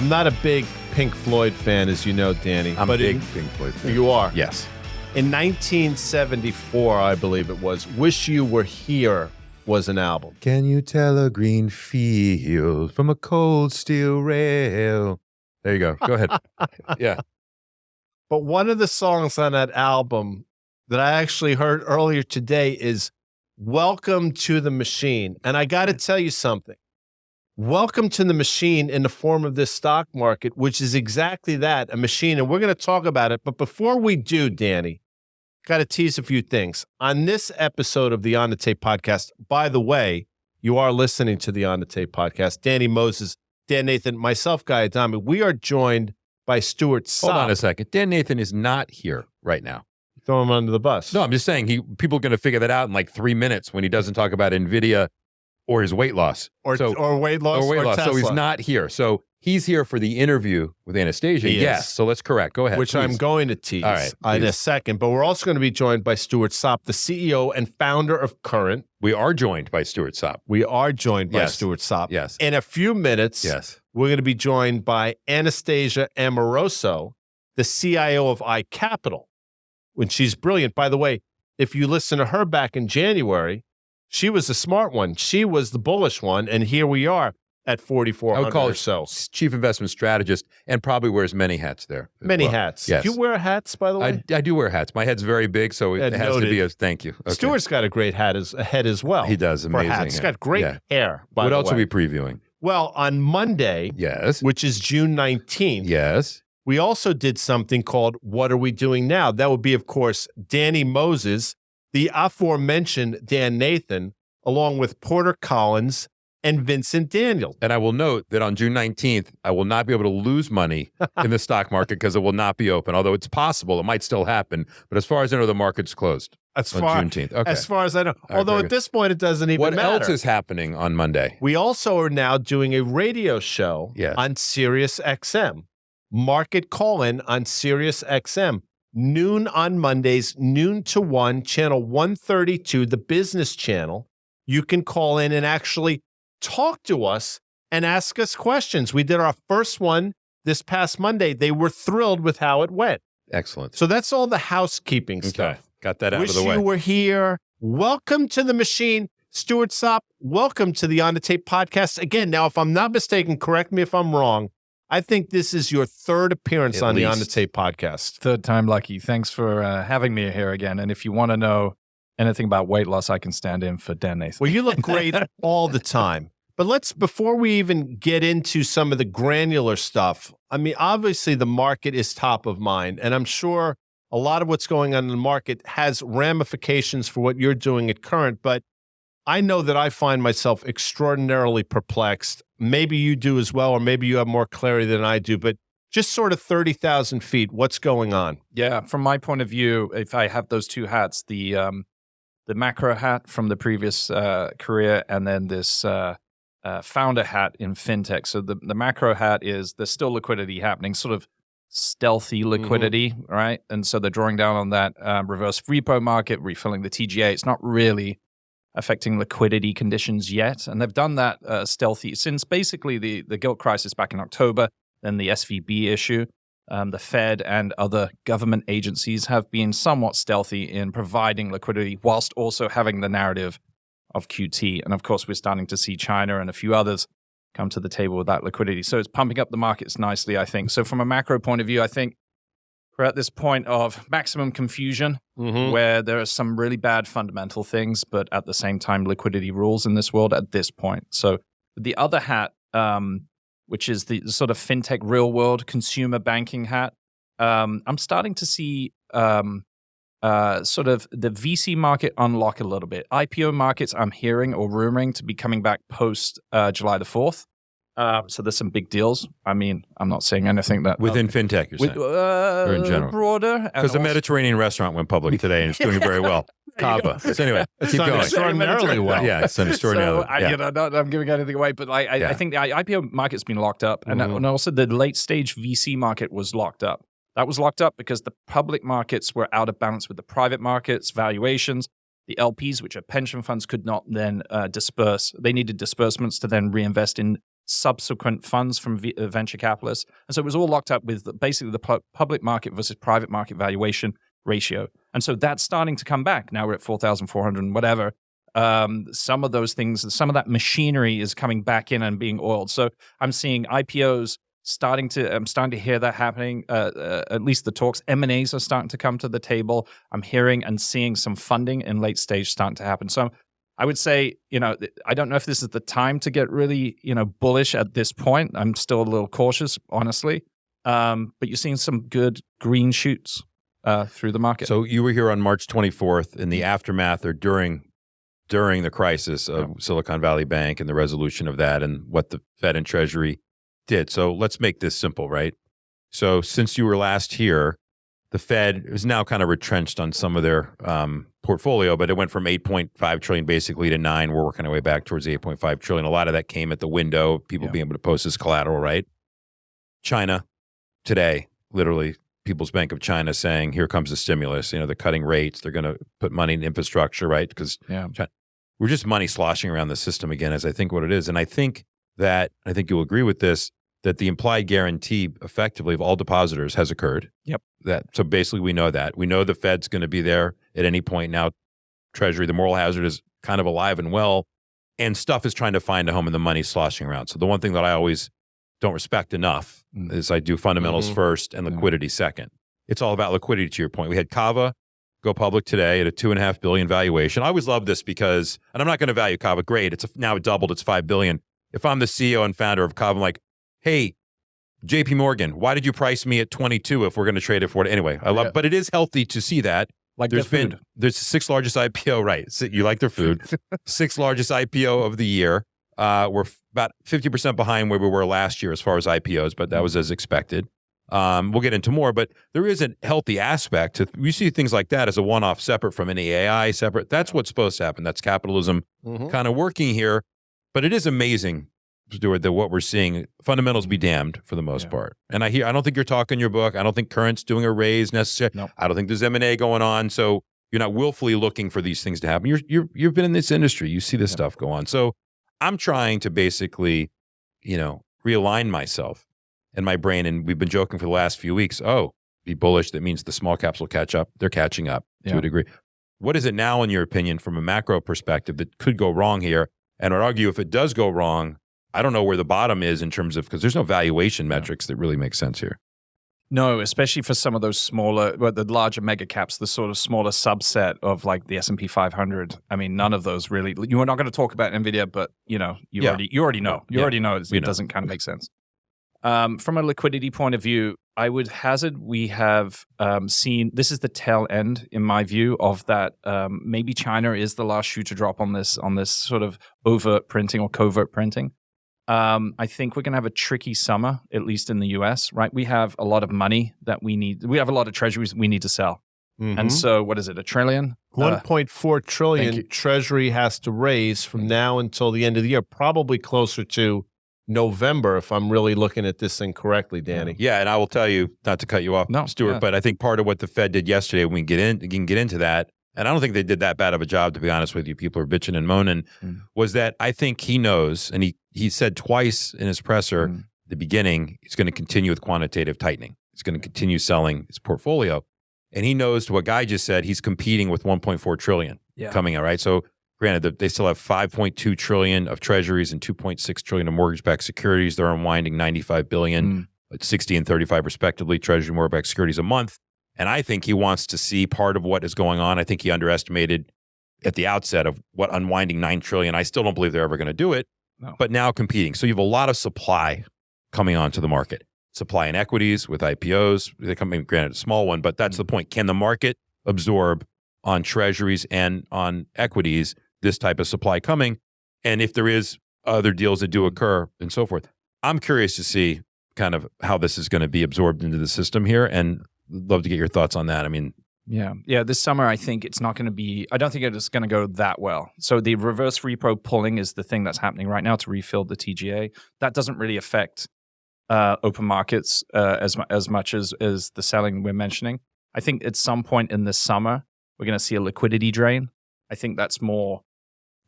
I'm not a big Pink Floyd fan, as you know, Danny. I'm a big Pink Floyd fan. You are? Yes. In 1974, I believe it was, Wish You Were Here was an album. Can you tell a green field from a cold steel rail? There you go. Go ahead. Yeah. But one of the songs on that album that I actually heard earlier today is Welcome to the Machine. And I got to tell you something. Welcome to the machine in the form of this stock market, which is exactly that, a machine. And we're going to talk about it. But before we do, Danny, got to tease a few things. On this episode of the On the Tape podcast, by the way, you are listening to the On the Tape podcast. Danny Moses, Dan Nathan, myself, Guy Adami. We are joined by Stuart Sopp. Hold on a second. Dan Nathan is not here right now. Throw him under the bus. No, I'm just saying people are going to figure that out in like 3 minutes when he doesn't talk about NVIDIA or his weight loss. Or weight loss or Tesla. So he's not here. So he's here for the interview with Anastasia. Yes. So let's correct. Go ahead. Which please. I'm going to tease in a second. But we're also going to be joined by Stuart Sopp, the CEO and founder of Current. We are joined by Stuart Sopp. We are joined by Stuart Sopp. Yes. In a few minutes, we're going to be joined by Anastasia Amoroso, the CIO of iCapital. When she's brilliant. By the way, if you listen to her back in January, she was the smart one. She was the bullish one. And here we are at 4,400 I would call or so. Chief Investment Strategist and probably wears many hats there. Many hats. Yes. Do you wear hats, by the way? I do wear hats. My head's very big, so it has to be a thank you. Okay. Stuart's got a great head as well. He does. Amazing. He's got great hair, by the way. What else are we previewing? Well, on Monday, which is June 19th, we also did something called What Are We Doing Now? That would be, of course, Danny Moses, the aforementioned Dan Nathan, along with Porter Collins and Vincent Daniel. And I will note that on June 19th, I will not be able to lose money in the stock market because it will not be open. Although it's possible, it might still happen. But as far as I know, the market's closed on Juneteenth. Okay. As far as I know. Although at this point, it doesn't even matter. What else is happening on Monday? We also are now doing a radio show on Sirius XM. Market call-in on Sirius XM. Noon on Mondays, noon to 1, channel 132, the business channel. You can call in and actually talk to us and ask us questions. We did our first one this past Monday. They were thrilled with how it went. Excellent. So that's all the housekeeping stuff. Got that out Wish of the way. you were here. Welcome to the machine. Stuart Sopp, welcome to the On the Tape podcast. Again, now, if I'm not mistaken, correct me if I'm wrong, I think this is your third appearance on the On the Tape podcast. Third time lucky. Thanks for having me here again. And if you want to know anything about weight loss, I can stand in for Dan Nathan. Well, you look great all the time. But before we even get into some of the granular stuff, I mean, obviously the market is top of mind. And I'm sure a lot of what's going on in the market has ramifications for what you're doing at Current. But I know that I find myself extraordinarily perplexed. Maybe you do as well, or maybe you have more clarity than I do, but just sort of 30,000 feet, what's going on? Yeah, from my point of view, if I have those two hats, the macro hat from the previous career and then this founder hat in fintech. So the macro hat is there's still liquidity happening, sort of stealthy liquidity, right? And so they're drawing down on that reverse repo market, refilling the TGA. It's not really affecting liquidity conditions yet. And they've done that stealthy since basically the gilt crisis back in October, then the SVB issue. The Fed and other government agencies have been somewhat stealthy in providing liquidity whilst also having the narrative of QT. And of course, we're starting to see China and a few others come to the table with that liquidity. So it's pumping up the markets nicely, I think. So from a macro point of view, I think we're at this point of maximum confusion where there are some really bad fundamental things, but at the same time, liquidity rules in this world at this point. So the other hat, which is the sort of fintech real world consumer banking hat, I'm starting to see sort of the VC market unlock a little bit. IPO markets, I'm hearing or rumoring to be coming back post July the 4th. So there's some big deals. I mean, I'm not saying anything that within fintech, you're saying, or in general, broader. Because the Mediterranean restaurant went public today and it's doing very well. Kava. So anyway, let's keep going. Extraordinarily well. Yeah, it's an extraordinarily. I'm giving anything away, but I think the IPO market's been locked up, and also the late stage VC market was locked up. That was locked up because the public markets were out of balance with the private markets, valuations. The LPs, which are pension funds, could not then disperse. They needed disbursements to then reinvest in subsequent funds from venture capitalists. And so it was all locked up with basically the public market versus private market valuation ratio. And so that's starting to come back. Now we're at 4,400 and whatever. Some of those things, some of that machinery is coming back in and being oiled. So I'm seeing IPOs I'm starting to hear that happening. At least the talks, M&As are starting to come to the table. I'm hearing and seeing some funding in late stage starting to happen. So I would say, I don't know if this is the time to get really, bullish at this point. I'm still a little cautious, honestly. But you're seeing some good green shoots through the market. So you were here on March 24th in the aftermath or during the crisis of Silicon Valley Bank and the resolution of that and what the Fed and Treasury did. So let's make this simple, right? So since you were last here, the Fed is now kind of retrenched on some of their portfolio, but it went from 8.5 trillion basically to 9. We're working our way back towards the 8.5 trillion. A lot of that came at the window, people being able to post as collateral, right? China today, literally, People's Bank of China saying, here comes the stimulus. They're cutting rates. They're going to put money in infrastructure, right? Because we're just money sloshing around the system again, as I think what it is. And I think you'll agree with this, that the implied guarantee effectively of all depositors has occurred. Yep. So basically we know that. We know the Fed's going to be there at any point now. Treasury, the moral hazard is kind of alive and well, and stuff is trying to find a home and the money's sloshing around. So the one thing that I always don't respect enough is I do fundamentals first and liquidity second. It's all about liquidity, to your point. We had Kava go public today at a $2.5 billion valuation. I always love this because, and I'm not going to value Kava, great. It's now doubled, it's $5 billion. If I'm the CEO and founder of Kava, I'm like, hey, JP Morgan, why did you price me at 22 if we're going to trade it for it? Anyway, I love, but it is healthy to see that. Like there's the sixth largest IPO, right? You like their food. Sixth largest IPO of the year. We're about 50% behind where we were last year as far as IPOs, but that was as expected. We'll get into more, but there is a healthy aspect to, we see things like that as a one-off separate from any AI separate. That's what's supposed to happen. That's capitalism kind of working here. But it is amazing, Stuart, that what we're seeing, fundamentals be damned for the most part. And I don't think you're talking your book. I don't think Current's doing a raise necessarily. Nope. I don't think there's M&A going on. So you're not willfully looking for these things to happen. You've been in this industry. You see this stuff go on. So I'm trying to basically, realign myself and my brain. And we've been joking for the last few weeks. Oh, be bullish. That means the small caps will catch up. They're catching up to a degree. What is it now, in your opinion, from a macro perspective that could go wrong here? And I'd argue if it does go wrong, I don't know where the bottom is in terms of, because there's no valuation metrics that really make sense here. No, especially for some of those smaller, the larger mega caps, the sort of smaller subset of like the S&P 500. I mean, none of those really. You were not going to talk about Nvidia, but you already know. You already know it doesn't kind of make sense. From a liquidity point of view, I would hazard we have seen, this is the tail end, in my view, of that. Maybe China is the last shoe to drop on this sort of overt printing or covert printing. I think we're going to have a tricky summer, at least in the US, right? We have a lot of money that we need. We have a lot of treasuries we need to sell. And so what is it, $1 trillion? 1.4 trillion Treasury has to raise from now until the end of the year, probably closer to November, if I'm really looking at this thing correctly, Danny. Yeah, and I will tell you, not to cut you off, Stuart, but I think part of what the Fed did yesterday, we can get into that, and I don't think they did that bad of a job, to be honest with you. People are bitching and moaning, was that I think he knows, and he said twice in his presser at the beginning, he's going to continue with quantitative tightening. He's going to continue selling his portfolio. And he knows, to what Guy just said, he's competing with 1.4 trillion coming out, right? So granted, they still have 5.2 trillion of treasuries and 2.6 trillion of mortgage-backed securities. They're unwinding 95 billion, 60 and 35 respectively, treasury mortgage-backed securities a month. And I think he wants to see part of what is going on. I think he underestimated at the outset of what unwinding 9 trillion. I still don't believe they're ever going to do it, but now competing. So you have a lot of supply coming onto the market. Supply in equities with IPOs. They come in, granted, a small one, but that's the point. Can the market absorb on treasuries and on equities this type of supply coming? And if there is other deals that do occur and so forth, I'm curious to see kind of how this is going to be absorbed into the system here, and love to get your thoughts on that. I mean, this summer, I think it's not going to be, I don't think it's going to go that well. So the reverse repo pulling is the thing that's happening right now to refill the TGA. That doesn't really affect open markets as much as the selling we're mentioning. I think at some point in this summer, we're going to see a liquidity drain. I think that's more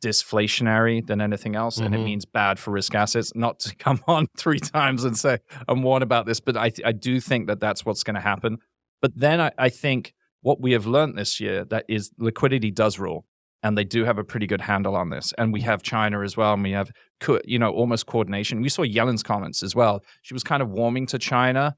disflationary than anything else, and it means bad for risk assets. Not to come on 3 times and say I'm warned about this, but I do think that that's what's going to happen. But then I think what we have learned this year that is liquidity does rule, and they do have a pretty good handle on this. And we have China as well, and we have almost coordination. We saw Yellen's comments as well. She was kind of warming to China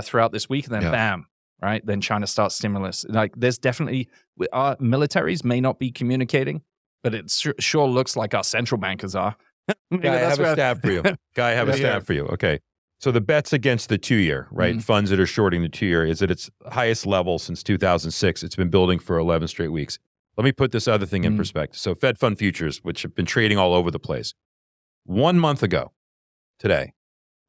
throughout this week, and then bam, right? Then China starts stimulus. Like there's definitely our militaries may not be communicating, but it sure looks like our central bankers are. Guy, I have a stat for you. Guy, I have a stat for you. Okay. So the bets against the 2-year, right? Funds that are shorting the 2-year is at its highest level since 2006. It's been building for 11 straight weeks. Let me put this other thing in perspective. So Fed Fund futures, which have been trading all over the place. 1 month ago, today,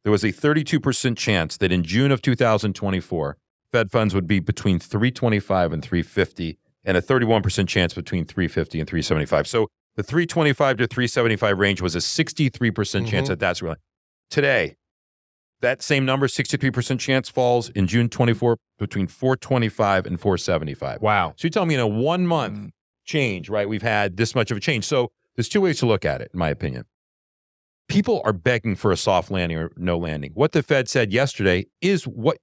there was a 32% chance that in June of 2024, Fed funds would be between 325 and 350, and a 31% chance between 350 and 375. So the 325 to 375 range was a 63% chance that that's real. Today, that same number, 63% chance, falls in June 24 between 425 and 475. Wow. So you tell me in a 1 month change, right, we've had this much of a change. So there's 2 ways to look at it, in my opinion. People are begging for a soft landing or no landing. What the Fed said yesterday is what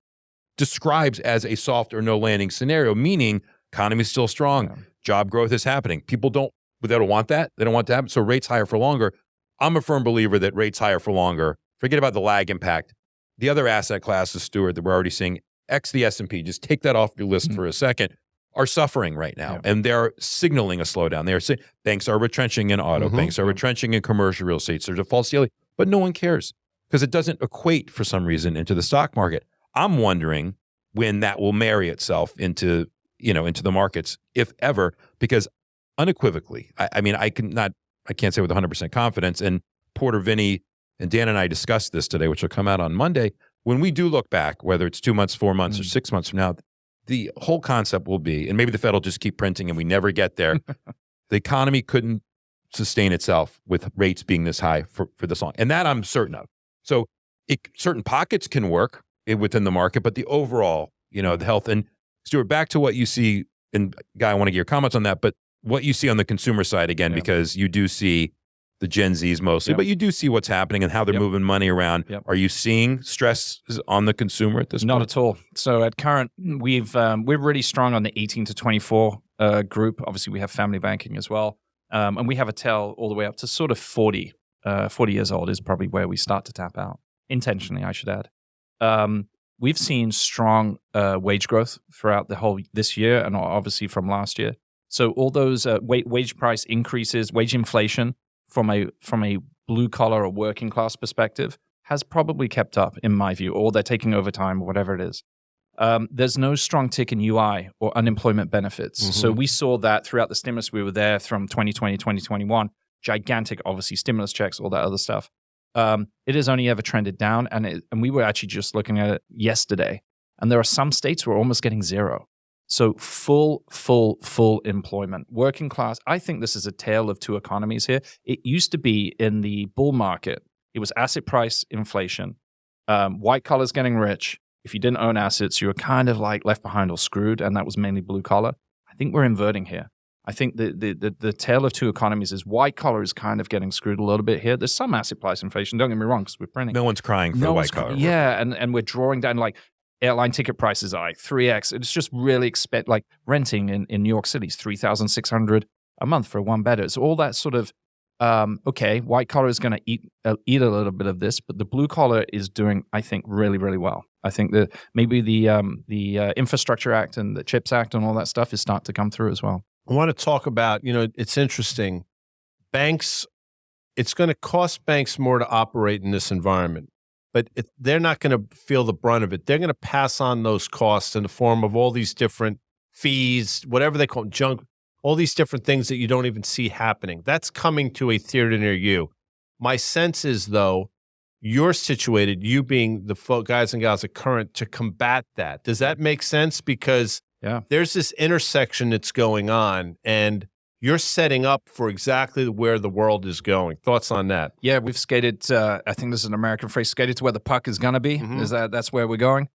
describes as a soft or no landing scenario, meaning economy is still strong, job growth is happening. People don't want that. They don't want to happen. So rates higher for longer. I'm a firm believer that rates higher for longer. Forget about the lag impact. The other asset classes, Stuart, that we're already seeing, X the S&P, just take that off your list for a second, are suffering right now. And they're signaling a slowdown. They're saying banks are retrenching in auto. Banks are retrenching in commercial real estate. So there's a false ceiling, but no one cares because it doesn't equate for some reason into the stock market. I'm wondering when that will marry itself into the markets, if ever, because unequivocally, I can't say with 100% confidence, and Porter, Vinny, and Dan and I discussed this today, which will come out on Monday. When we do look back, whether it's 2 months, 4 months, or 6 months from now, the whole concept will be, and maybe the Fed will just keep printing and we never get there, the economy couldn't sustain itself with rates being this high for this long. And that I'm certain of. So certain pockets can work within the market, but the overall, the health. And Stuart, back to what you see, and Guy, I want to get your comments on that, but what you see on the consumer side again, because you do see the Gen Zs mostly, but you do see what's happening and how they're moving money around. Are you seeing stress on the consumer at this point? Not at all. So at current, we're really strong on the 18 to 24 group. Obviously, we have family banking as well. And we have a tail all the way up to sort of 40. 40 years old is probably where we start to tap out. Intentionally, I should add. We've seen strong wage growth throughout this year and obviously from last year. So all those wage price increases, wage inflation, from a blue collar or working class perspective has probably kept up in my view, or they're taking overtime or whatever it is. There's no strong tick in UI or unemployment benefits. So we saw that throughout the stimulus. We were there from 2020, 2021, gigantic, obviously stimulus checks, all that other stuff. It has only ever trended down. And we were actually just looking at it yesterday. And there are some states where we're almost getting zero. So full employment. Working class, I think this is a tale of two economies here. It used to be in the bull market. It was asset price inflation. White collars getting rich. If you didn't own assets, you were kind of like left behind or screwed, and that was mainly blue collar. I think we're inverting here. I think the tale of two economies is white collar is kind of getting screwed a little bit here. There's some asset price inflation. Don't get me wrong, because we're printing. No one's crying for white collar. Yeah, and we're drawing down like airline ticket prices are like 3x. It's just really like renting in New York City is $3,600 a month for a one bedder. It's all that sort of okay. White collar is going to eat a little bit of this, but the blue collar is doing, I think, really, really well. I think that maybe the Infrastructure Act and the CHIPS Act and all that stuff is starting to come through as well. I want to talk about, it's interesting. Banks, it's going to cost banks more to operate in this environment. But they're not going to feel the brunt of it. They're going to pass on those costs in the form of all these different fees, whatever they call them, junk, all these different things that you don't even see happening. That's coming to a theater near you. My sense is, though, you're situated, you being the guys and gals at Current, to combat that. Does that make sense? Because there's this intersection that's going on, and you're setting up for exactly where the world is going. Thoughts on that? Yeah, we've skated, I think this is an American phrase, skated to where the puck is going to be. That's where we're going.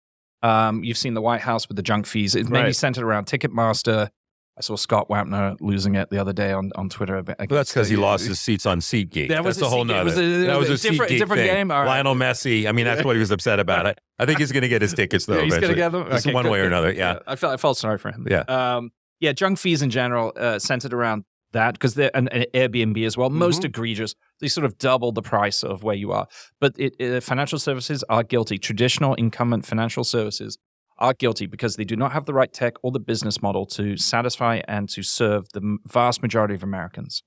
You've seen the White House with the junk fees. It's mainly centered around Ticketmaster, I saw Scott Wapner losing it the other day on Twitter. Well, that's because he lost his seats on SeatGeek. That's a whole nother. That was a different game. Right. Lionel Messi. I mean, that's what he was upset about. It. I think he's going to get his tickets though. He's going to get them. Okay, one way or another. Yeah. I felt sorry for him. Yeah. Junk fees in general centered around that because they're and Airbnb as well. Most egregious. They sort of double the price of where you are. But financial services are guilty. Traditional incumbent financial services are guilty because they do not have the right tech or the business model to satisfy and to serve the vast majority of Americans.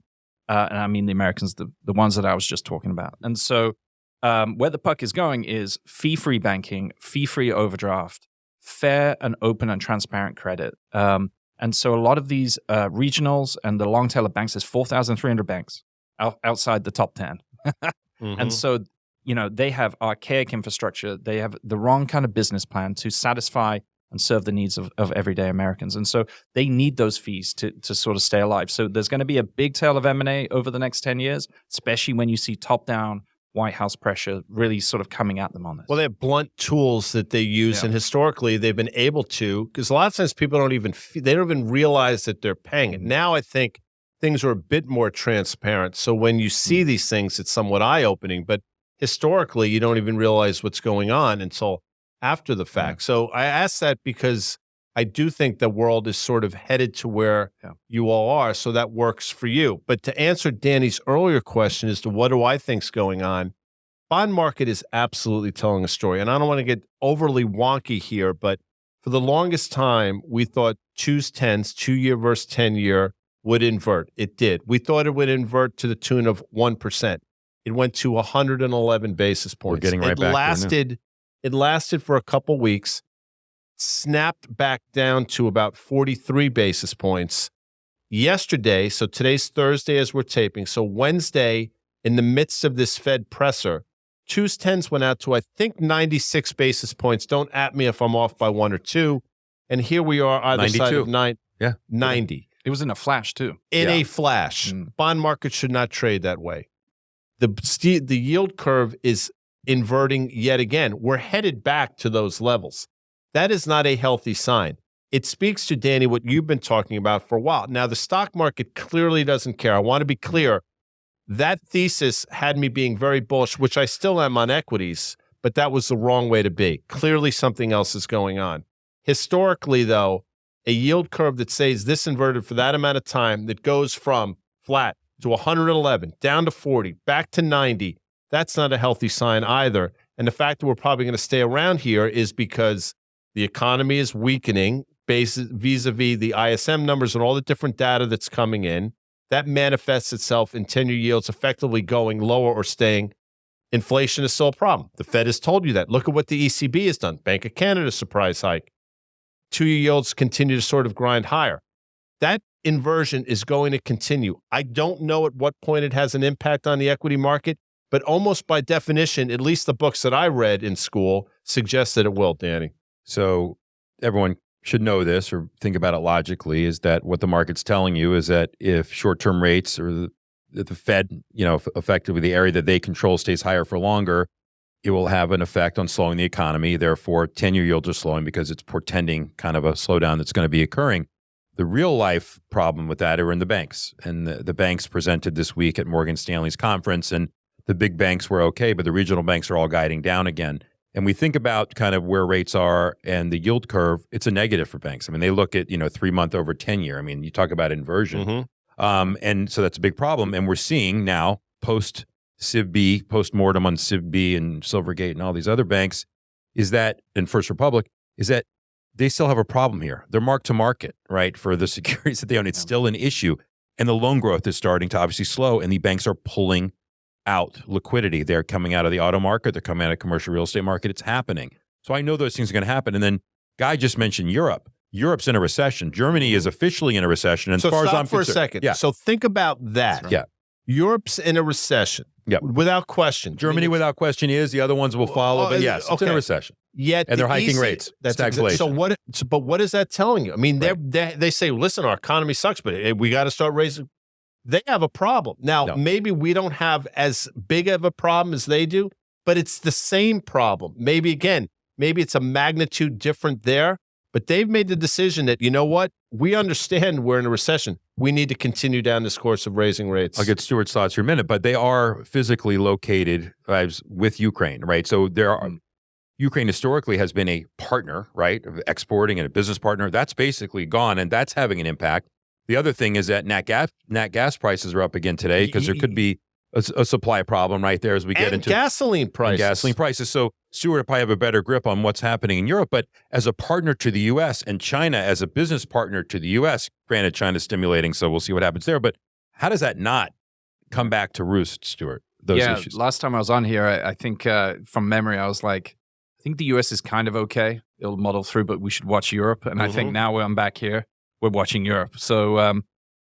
And I mean the Americans, the ones that I was just talking about. And so where the puck is going is fee-free banking, fee-free overdraft, fair and open and transparent credit. And so a lot of these regionals and the long tail of banks is 4,300 banks outside the top 10. And so they have archaic infrastructure. They have the wrong kind of business plan to satisfy and serve the needs of everyday Americans. And so they need those fees to sort of stay alive. So there's going to be a big tail of M&A over the next 10 years, especially when you see top-down White House pressure really sort of coming at them on this. Well, they have blunt tools that they use, and historically they've been able to, because a lot of times people don't even realize that they're paying it. Now I think things are a bit more transparent. So when you see these things, it's somewhat eye-opening, but historically, you don't even realize what's going on until after the fact. So I ask that because I do think the world is sort of headed to where you all are, so that works for you. But to answer Danny's earlier question as to what do I think's going on, bond market is absolutely telling a story. And I don't want to get overly wonky here, but for the longest time, we thought 2s10s, 2-year versus 10-year, would invert. It did. We thought it would invert to the tune of 1%. It went to 111 basis points. We're getting right back there. It lasted for a couple weeks, snapped back down to about 43 basis points. Yesterday, so today's Thursday as we're taping, so Wednesday, in the midst of this Fed presser, 2s10s went out to, I think, 96 basis points. Don't at me if I'm off by 1 or 2. And here we are either 92. side of 90. It was in a flash, too. In a flash. Bond market should not trade that way. The yield curve is inverting yet again. We're headed back to those levels. That is not a healthy sign. It speaks to, Danny, what you've been talking about for a while. Now, the stock market clearly doesn't care. I want to be clear. That thesis had me being very bullish, which I still am on equities, but that was the wrong way to be. Clearly, something else is going on. Historically, though, a yield curve that stays this inverted for that amount of time, that goes from flat to 111, down to 40, back to 90, that's not a healthy sign either. And the fact that we're probably going to stay around here is because the economy is weakening vis-a-vis the ISM numbers and all the different data that's coming in. That manifests itself in 10-year yields effectively going lower or staying. Inflation is still a problem. The Fed has told you that. Look at what the ECB has done. Bank of Canada surprise hike. 2-year yields continue to sort of grind higher. That inversion is going to continue. I don't know at what point it has an impact on the equity market, but almost by definition, at least the books that I read in school suggest that it will, Danny. So everyone should know this or think about it logically, is that what the market's telling you is that if short-term rates or the Fed, effectively the area that they control stays higher for longer, it will have an effect on slowing the economy. Therefore, 10-year yields are slowing because it's portending kind of a slowdown that's going to be occurring. The real life problem with that are in the banks. And the banks presented this week at Morgan Stanley's conference, and the big banks were okay, but the regional banks are all guiding down again. And we think about kind of where rates are and the yield curve, it's a negative for banks. I mean, they look at, 3-month over 10-year. I mean, you talk about inversion. And so that's a big problem. And we're seeing now post-CIVB, post-mortem on CIVB and Silvergate and all these other banks, and First Republic, is that they still have a problem here. They're mark to market, right, for the securities that they own. It's still an issue. And the loan growth is starting to obviously slow, and the banks are pulling out liquidity. They're coming out of the auto market. They're coming out of commercial real estate market. It's happening. So I know those things are going to happen. And then Guy just mentioned Europe. Europe's in a recession. Germany is officially in a recession. And so as far as I'm for a second. Yeah. So think about that. Right. Yeah. Europe's in a recession. Yeah. Without question. Germany, without question, is. The other ones will follow. But yes, it's in a recession. Yet and they're hiking rates. That's stagflation. But what is that telling you? I mean, they say, listen, our economy sucks, but we got to start raising. They have a problem. Now, maybe we don't have as big of a problem as they do, but it's the same problem. Maybe it's a magnitude different there, but they've made the decision that, you know what? we understand we're in a recession. We need to continue down this course of raising rates. I'll get Stuart's thoughts here in a minute, but they are physically located with Ukraine, right? So there are, Ukraine historically has been a partner, right, of exporting and a business partner. That's basically gone, and that's having an impact. The other thing is that nat gas prices are up again today because there could be a supply problem right there as we get into gasoline prices. So Stuart will probably have a better grip on what's happening in Europe, but as a partner to the U.S. and China as a business partner to the U.S., granted China's stimulating, so we'll see what happens there, but how does that not come back to roost, Stuart, those issues? Last time I was on here, I think from memory, I was like, I think the U.S. is kind of okay. It'll muddle through, but we should watch Europe. And I think now I'm back here, we're watching Europe. So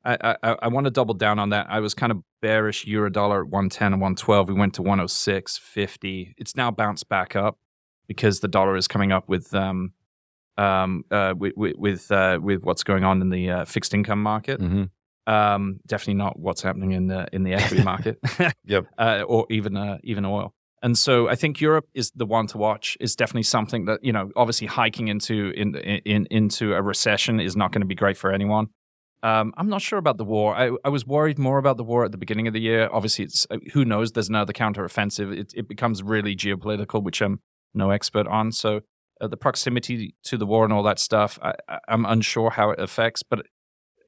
I want to double down on that. I was kind of bearish euro dollar at 110 and 112. We went to 106.50. It's now bounced back up because the dollar is coming up with what's going on in the fixed income market. Definitely not what's happening in the equity market. Or even oil. And so I think Europe is the one to watch. It's definitely something that, obviously hiking into a recession is not going to be great for anyone. I'm not sure about the war. I was worried more about the war at the beginning of the year. Obviously, it's who knows? There's another counteroffensive. It becomes really geopolitical, which I'm no expert on. So the proximity to the war and all that stuff, I'm unsure how it affects. But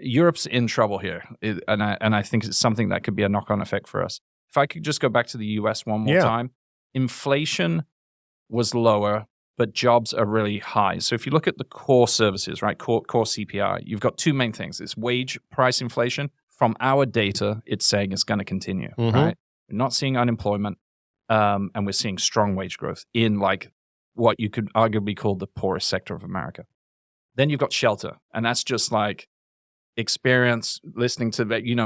Europe's in trouble here, and I think it's something that could be a knock-on effect for us. If I could just go back to the U.S. one more time, inflation was lower, but jobs are really high. So if you look at the core services, right, core CPI, you've got two main things. It's wage price inflation. From our data, it's saying it's going to continue, right? We're not seeing unemployment, and we're seeing strong wage growth in like what you could arguably call the poorest sector of America. Then you've got shelter, and that's just like experience listening to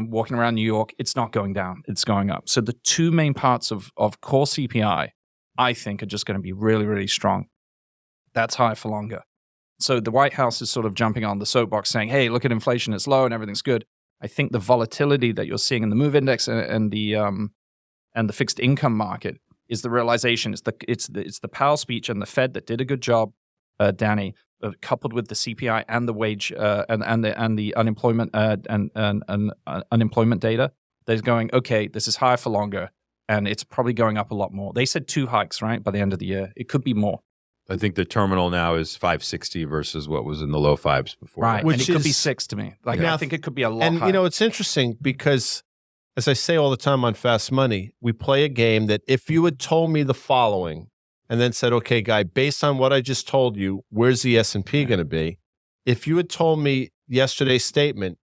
walking around New York. It's not going down, it's going up. So the two main parts of core CPI, I think, are just going to be really, really strong. That's higher for longer. So the White House is sort of jumping on the soapbox saying, hey, look at inflation, it's low and everything's good. I think the volatility that you're seeing in the MOVE index and the fixed income market is the realization, it's the Powell speech and the Fed that did a good job, Danny, coupled with the CPI and the wage and the unemployment unemployment data. They're going, okay, this is higher for longer, and it's probably going up a lot more. They said 2 hikes, right, by the end of the year. It could be more. I think the terminal now is 560 versus what was in the low fives before. Right, and it could be 6 to me. Like I think it could be a lot higher. And it's interesting because, as I say all the time on Fast Money, we play a game that if you had told me the following and then said, okay, Guy, based on what I just told you, where's the S&P going to be? If you had told me yesterday's statement,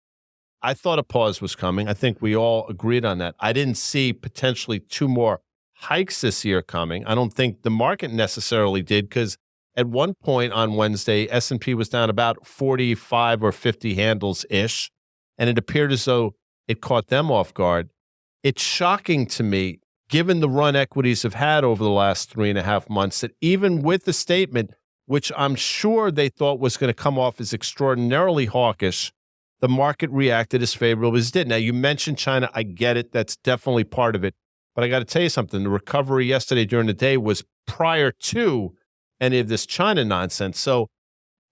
I thought a pause was coming. I think we all agreed on that. I didn't see potentially 2 more hikes this year coming. I don't think the market necessarily did, because at one point on Wednesday, S&P was down about 45 or 50 handles-ish, and it appeared as though it caught them off guard. It's shocking to me, given the run equities have had over the last 3.5 months, that even with the statement, which I'm sure they thought was going to come off as extraordinarily hawkish, the market reacted as favorably as it did. Now, you mentioned China. I get it. That's definitely part of it. But I got to tell you something. The recovery yesterday during the day was prior to any of this China nonsense. So,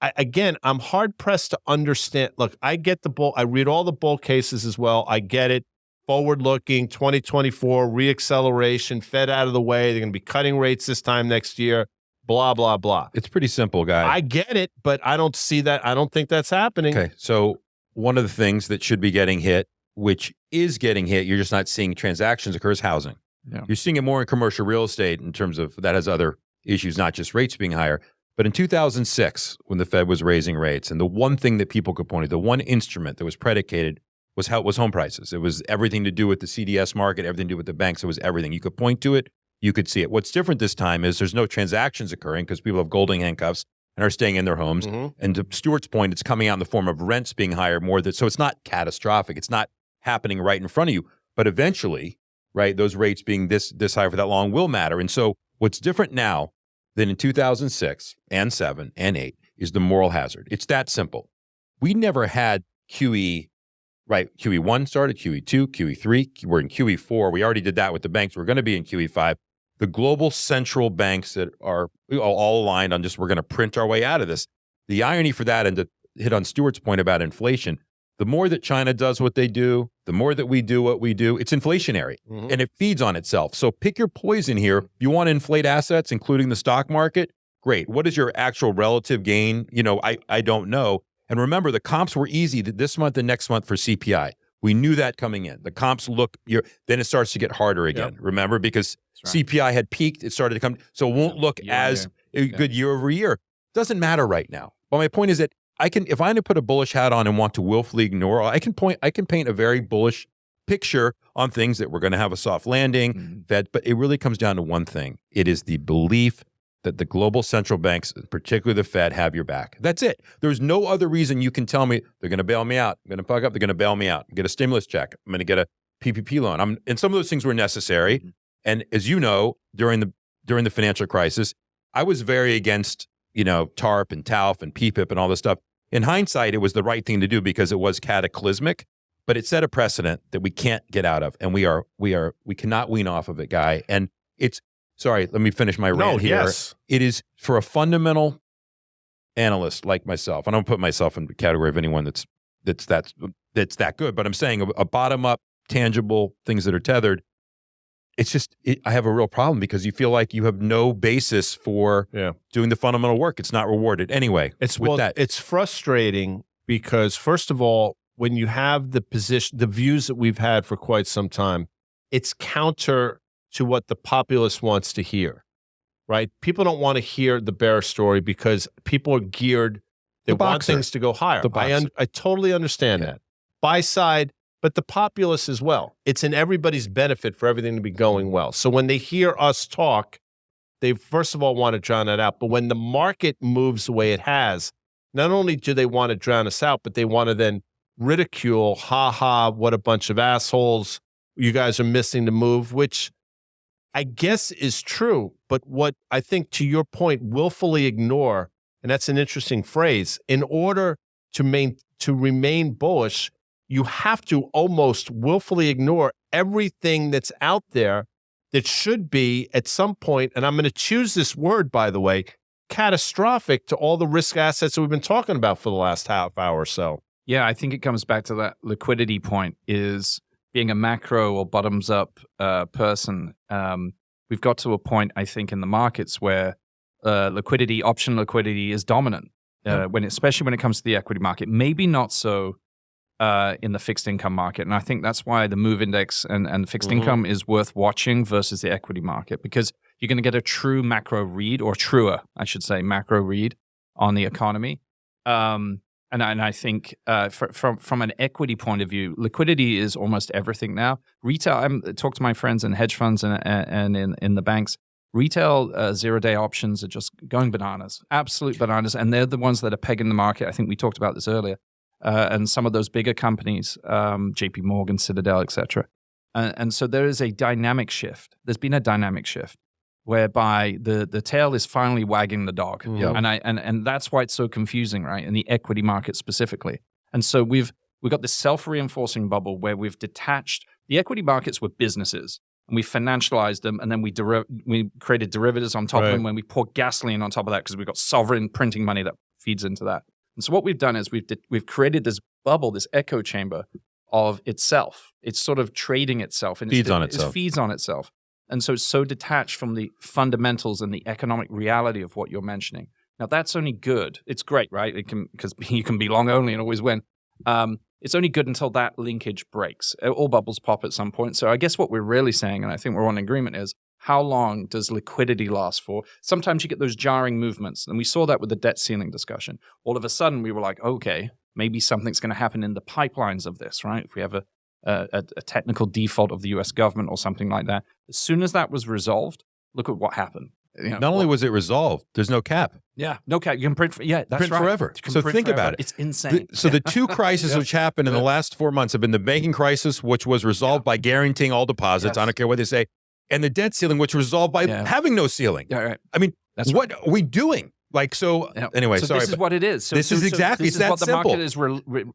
I'm hard-pressed to understand. Look, I get the bull. I read all the bull cases as well. I get it. Forward-looking, 2024, reacceleration, Fed out of the way. They're going to be cutting rates this time next year, blah, blah, blah. It's pretty simple, guys. I get it, but I don't see that. I don't think that's happening. Okay, so one of the things that should be getting hit, which is getting hit, you're just not seeing transactions occur, is housing. Yeah. You're seeing it more in commercial real estate in terms of that has other issues, not just rates being higher. But in 2006, when the Fed was raising rates, and the one thing that people could point to, the one instrument that was predicated was home prices. It was everything to do with the CDS market, everything to do with the banks. It was everything. You could point to it. You could see it. What's different this time is there's no transactions occurring because people have golden handcuffs and are staying in their homes. And to Stuart's point, it's coming out in the form of rents being higher more. So it's not catastrophic. It's not happening right in front of you. But eventually, right, those rates being this high for that long will matter. And so what's different now than in 2006 and 7 and 8 is the moral hazard. It's that simple. We never had QE, right? QE1 started, QE2, QE3. We're in QE4. We already did that with the banks. We're going to be in QE5. The global central banks that are all aligned on just we're going to print our way out of this. The irony for that, and to hit on Stuart's point about inflation. The more that China does what they do, the more that we do what we do, it's inflationary and it feeds on itself. So pick your poison here. You want to inflate assets, including the stock market? Great. What is your actual relative gain? I don't know. And remember, the comps were easy this month and next month for CPI. We knew that coming in. The comps look, then it starts to get harder again. Yep. Remember, because CPI had peaked, it started to come. So it won't look as good year over year. Doesn't matter right now. But my point is that if I put a bullish hat on and want to willfully ignore, I can paint a very bullish picture on things that we're going to have a soft landing, Fed, but it really comes down to one thing. It is the belief that the global central banks, particularly the Fed, have your back. That's it. There's no other reason you can tell me they're going to bail me out. I'm going to fuck up. They're going to bail me out. Get a stimulus check. I'm going to get a PPP loan. And some of those things were necessary. And as you know, during the financial crisis, I was very against TARP and TALF and PPIP and all this stuff. In hindsight, it was the right thing to do because it was cataclysmic, but it set a precedent that we can't get out of, and we cannot wean off of it, Guy. And sorry, let me finish my rant here. Yes. It is for a fundamental analyst like myself. I don't put myself in the category of anyone that's that good, but I'm saying a bottom up, tangible things that are tethered. It's just, I have a real problem because you feel like you have no basis for doing the fundamental work. It's not rewarded. Anyway, it's frustrating because, first of all, when you have the views that we've had for quite some time, it's counter to what the populace wants to hear, right? People don't want to hear the bear story because people are geared. They want things to go higher. I totally understand that. Buy side, but the populace as well. It's in everybody's benefit for everything to be going well. So when they hear us talk, they first of all want to drown it out. But when the market moves the way it has, not only do they want to drown us out, but they want to then ridicule, what a bunch of assholes. You guys are missing the move, which I guess is true. But what I think, to your point, willfully ignore, and that's an interesting phrase, in order to remain bullish, you have to almost willfully ignore everything that's out there that should be at some point, and I'm going to choose this word, by the way, catastrophic to all the risk assets that we've been talking about for the last half hour or so. Yeah, I think it comes back to that liquidity point, is being a macro or bottoms up person. We've got to a point, I think, in the markets where option liquidity is dominant, especially when it comes to the equity market. Maybe not so in the fixed income market. And I think that's why the MOVE index and fixed income is worth watching versus the equity market, because you're going to get a true macro read, or truer, I should say, macro read on the economy. And I think from an equity point of view, liquidity is almost everything now. Retail, I talk to my friends in hedge funds and in the banks. Retail 0-day options are just going bananas, absolute bananas. And they're the ones that are pegging the market. I think we talked about this earlier. And some of those bigger companies, JP Morgan, Citadel, et cetera. And so there is a dynamic shift. There's been a dynamic shift whereby the tail is finally wagging the dog. And that's why it's so confusing, right? In the equity market specifically. And so we've got this self-reinforcing bubble where we've detached. The equity markets were businesses, and we financialized them, and then we created derivatives on top of them, when we pour gasoline on top of that, because we've got sovereign printing money that feeds into that. And so what we've done is we've created this bubble, this echo chamber of itself. It's sort of trading itself. And feeds on itself. It feeds on itself. And so it's so detached from the fundamentals and the economic reality of what you're mentioning. Now, that's only good. It's great, right? Because you can be long only and always win. It's only good until that linkage breaks. All bubbles pop at some point. So I guess what we're really saying, and I think we're on agreement, is how long does liquidity last for? Sometimes you get those jarring movements. And we saw that with the debt ceiling discussion. All of a sudden, we were like, okay, maybe something's going to happen in the pipelines of this, right? If we have a technical default of the US government or something like that. As soon as that was resolved, look at what happened. Not only was it resolved, there's no cap. Yeah, no cap. You can print, that's print right. Forever. So think about it. It's insane. So the two crises which happened in the last 4 months have been the banking crisis, which was resolved by guaranteeing all deposits. I don't care what they say. And the debt ceiling, which was resolved by having no ceiling. Yeah, right. I mean, what are we doing? Anyway, so sorry. This is what it is. This is exactly, it's that simple.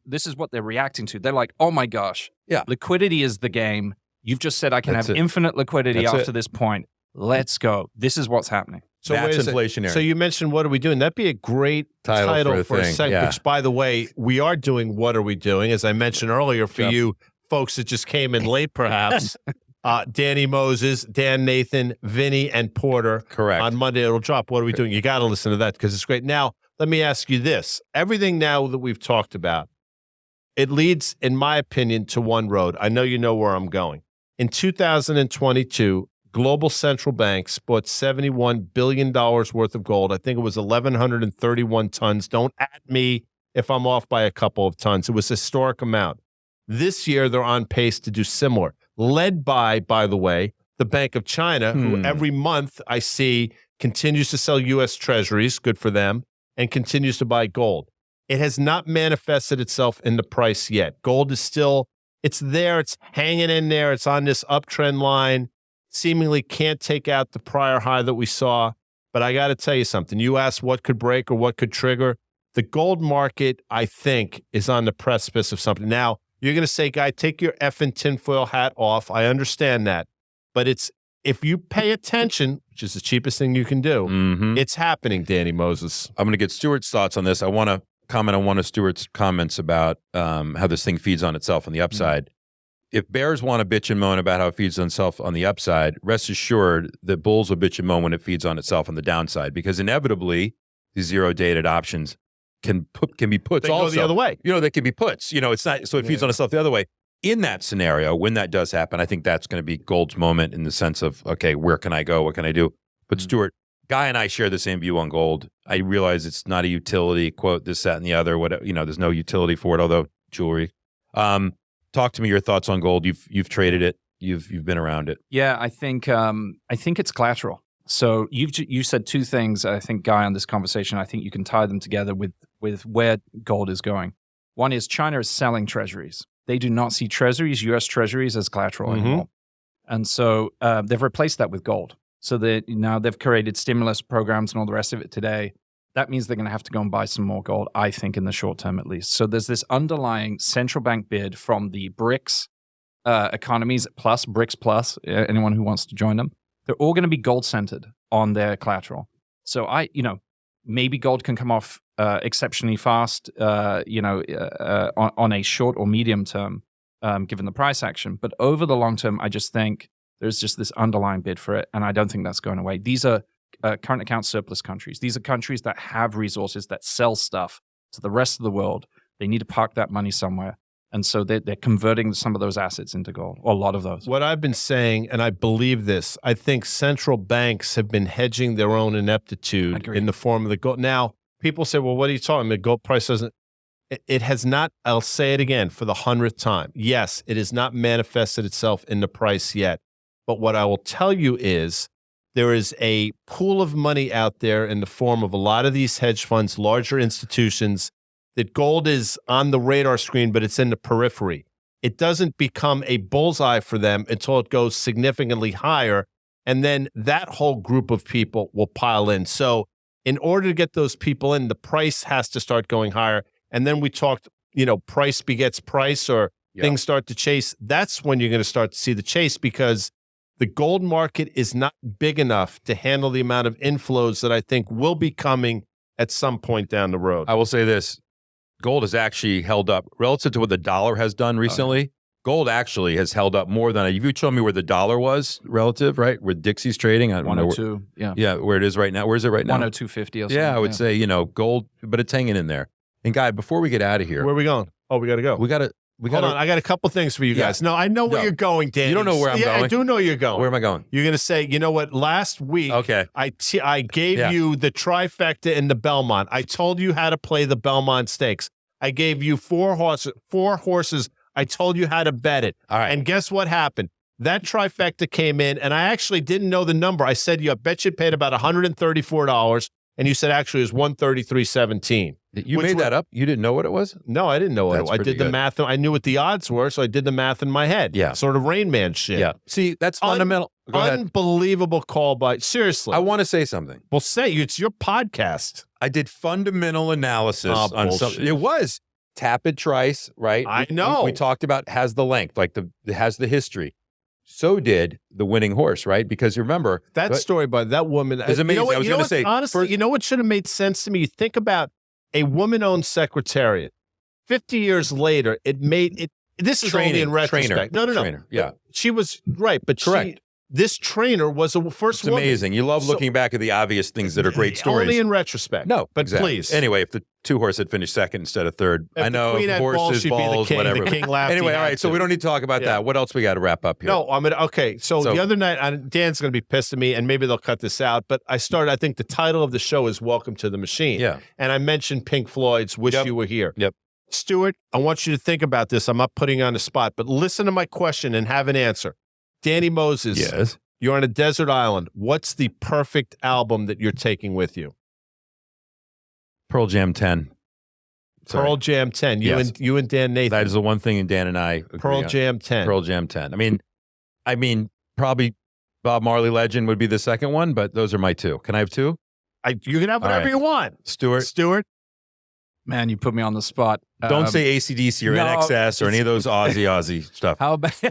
This is what they're reacting to. They're like, oh my gosh, liquidity is the game. You've just said I can have infinite liquidity after this point. Let's go. This is what's happening. So That's wait a second. inflationary. So you mentioned What Are We Doing? That'd be a great title for a segment. Yeah. Which, by the way, we are doing What Are We Doing? As I mentioned earlier, for you folks that just came in late, perhaps. Danny Moses, Dan Nathan, Vinny, and Porter. Correct. On Monday, it'll drop. What Are We Doing? You got to listen to that because it's great. Now, let me ask you this. Everything now that we've talked about, it leads, in my opinion, to one road. I know you know where I'm going. In 2022, global central banks bought $71 billion worth of gold. I think it was 1,131 tons. Don't at me if I'm off by a couple of tons. It was a historic amount. This year, they're on pace to do similar, led by the way, the Bank of China, who every month I see continues to sell U.S. treasuries, good for them, and continues to buy gold. It has not manifested itself in the price yet. Gold is still, it's there, it's hanging in there, it's on this uptrend line, seemingly can't take out the prior high that we saw. But I got to tell you something. You asked what could break or what could trigger. The gold market, I think, is on the precipice of something. Now, you're going to say, Guy, take your effing tinfoil hat off. I understand that. But it's, if you pay attention, which is the cheapest thing you can do, it's happening, Danny Moses. I'm going to get Stuart's thoughts on this. I want to comment on one of Stuart's comments about how this thing feeds on itself on the upside. If bears want to bitch and moan about how it feeds on itself on the upside, rest assured that bulls will bitch and moan when it feeds on itself on the downside, because inevitably these zero-dated options can be puts They also. go the other way. You know, they can be puts. You know, it's not, so it feeds on itself the other way. In that scenario, when that does happen, I think that's going to be gold's moment in the sense of, okay, where can I go? What can I do? But Stuart, Guy and I share the same view on gold. I realize it's not a utility, quote, this, that, and the other. What, you know, there's no utility for it, although jewelry. Talk to me your thoughts on gold. You've traded it. You've been around it. Yeah, I think it's collateral. So you said two things, I think, Guy, on this conversation. I think you can tie them together with where gold is going. One is China is selling treasuries. They do not see treasuries, U.S. treasuries, as collateral anymore. And so they've replaced that with gold. So now they've created stimulus programs and all the rest of it today. That means they're going to have to go and buy some more gold, I think, in the short term at least. So there's this underlying central bank bid from the BRICS economies plus, BRICS plus, anyone who wants to join them. They're all going to be gold-centered on their collateral. So maybe gold can come off exceptionally fast, on a short or medium term, given the price action. But over the long term, I just think there's just this underlying bid for it, and I don't think that's going away. These are current account surplus countries. These are countries that have resources that sell stuff to the rest of the world. They need to park that money somewhere. And so they're converting some of those assets into gold, or a lot of those. What I've been saying, and I believe this, I think central banks have been hedging their own ineptitude in the form of the gold. Now, people say, well, what are you talking about? The gold price doesn't, it has not, I'll say it again for the 100th time. Yes, it has not manifested itself in the price yet. But what I will tell you is there is a pool of money out there in the form of a lot of these hedge funds, larger institutions, that gold is on the radar screen, but it's in the periphery. It doesn't become a bullseye for them until it goes significantly higher. And then that whole group of people will pile in. So in order to get those people in, the price has to start going higher. And then we talked, price begets price, or things start to chase. That's when you're going to start to see the chase, because the gold market is not big enough to handle the amount of inflows that I think will be coming at some point down the road. I will say this. Gold has actually held up relative to what the dollar has done recently. Gold actually has held up more than if you told me where the dollar was relative, right? Where Dixie's trading, I don't know. 102, where it is right now. Where is it right now? 102.50 or something. Yeah, I would say, gold, but it's hanging in there. And Guy, before we get out of here. Where are we going? Oh, we got to go. Hold on, I got a couple things for you guys. No, I know where you're going, Dan. You don't know where I'm going? I do know you're going. Where am I going? You're going to say, you know what, last week, I gave you the trifecta in the Belmont. I told you how to play the Belmont Stakes. I gave you four horses. I told you how to bet it. All right. And guess what happened? That trifecta came in, and I actually didn't know the number. I said, I bet you paid about $134, and you said actually it was $133.17. You made that up? You didn't know what it was? No, I didn't know what it was. I did the math. I knew what the odds were, so I did the math in my head. Yeah. Sort of Rain Man shit. Yeah. See, that's fundamental. Go ahead. Unbelievable call by, seriously. I want to say something. Well, it's your podcast. I did fundamental analysis on something. It was Tapit Trice, right? I know. We talked about has the length, has the history. so did the winning horse, right? Because remember that story by that woman is amazing. I was going to say, honestly, you know what should have made sense to me? You think about a woman-owned secretariat. 50 years later, it made it. This is only in retrospect. No. Trainer. Yeah, she was right, but correct. This trainer was a first woman. It's amazing. You love looking back at the obvious things that are great stories. Only in retrospect. No, but exactly. please. Anyway, if the two horse had finished second instead of third, if I know the queen had horses, balls, the king, whatever. The king laughed. Anyway, all right. So we don't need to talk about that. What else we got to wrap up here? No, okay. So the other night, Dan's going to be pissed at me, and maybe they'll cut this out. But I think the title of the show is "Welcome to the Machine." Yeah. And I mentioned Pink Floyd's "Wish You Were Here." Yep. Stuart, I want you to think about this. I'm not putting you on the spot, but listen to my question and have an answer. Danny Moses. Yes. You're on a desert island. What's the perfect album that you're taking with you? Pearl Jam 10. Sorry. Pearl Jam 10. You and Dan Nathan. That is the one thing Dan and I agree Pearl on. Jam 10. Pearl Jam 10. I mean, probably Bob Marley Legend would be the second one, but those are my two. Can I have two? You can have whatever you want. Stuart? Man, you put me on the spot. Don't say AC/DC or NXS or any of those Aussie stuff. How about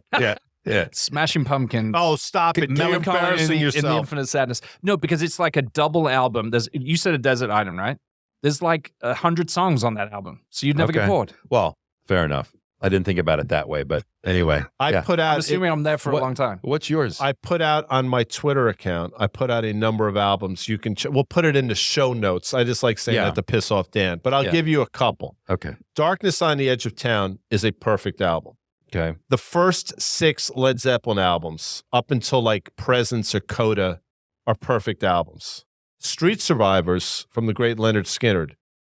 Yeah. Smashing Pumpkins. Oh, stop it. You're embarrassing yourself. In the Infinite Sadness. No, because it's like a double album. You said a desert island, right? There's like 100 songs on that album. So you'd never get bored. Well, fair enough. I didn't think about it that way, but anyway. I'm assuming I'm there for a long time. What's yours? I put out on my Twitter account, a number of albums. You can, we'll put it in the show notes. I just like saying that to piss off Dan, but I'll give you a couple. Okay. Darkness on the Edge of Town is a perfect album. Okay. The first 6 Led Zeppelin albums, up until like Presence or Coda, are perfect albums. Street Survivors from the great Leonard Skinner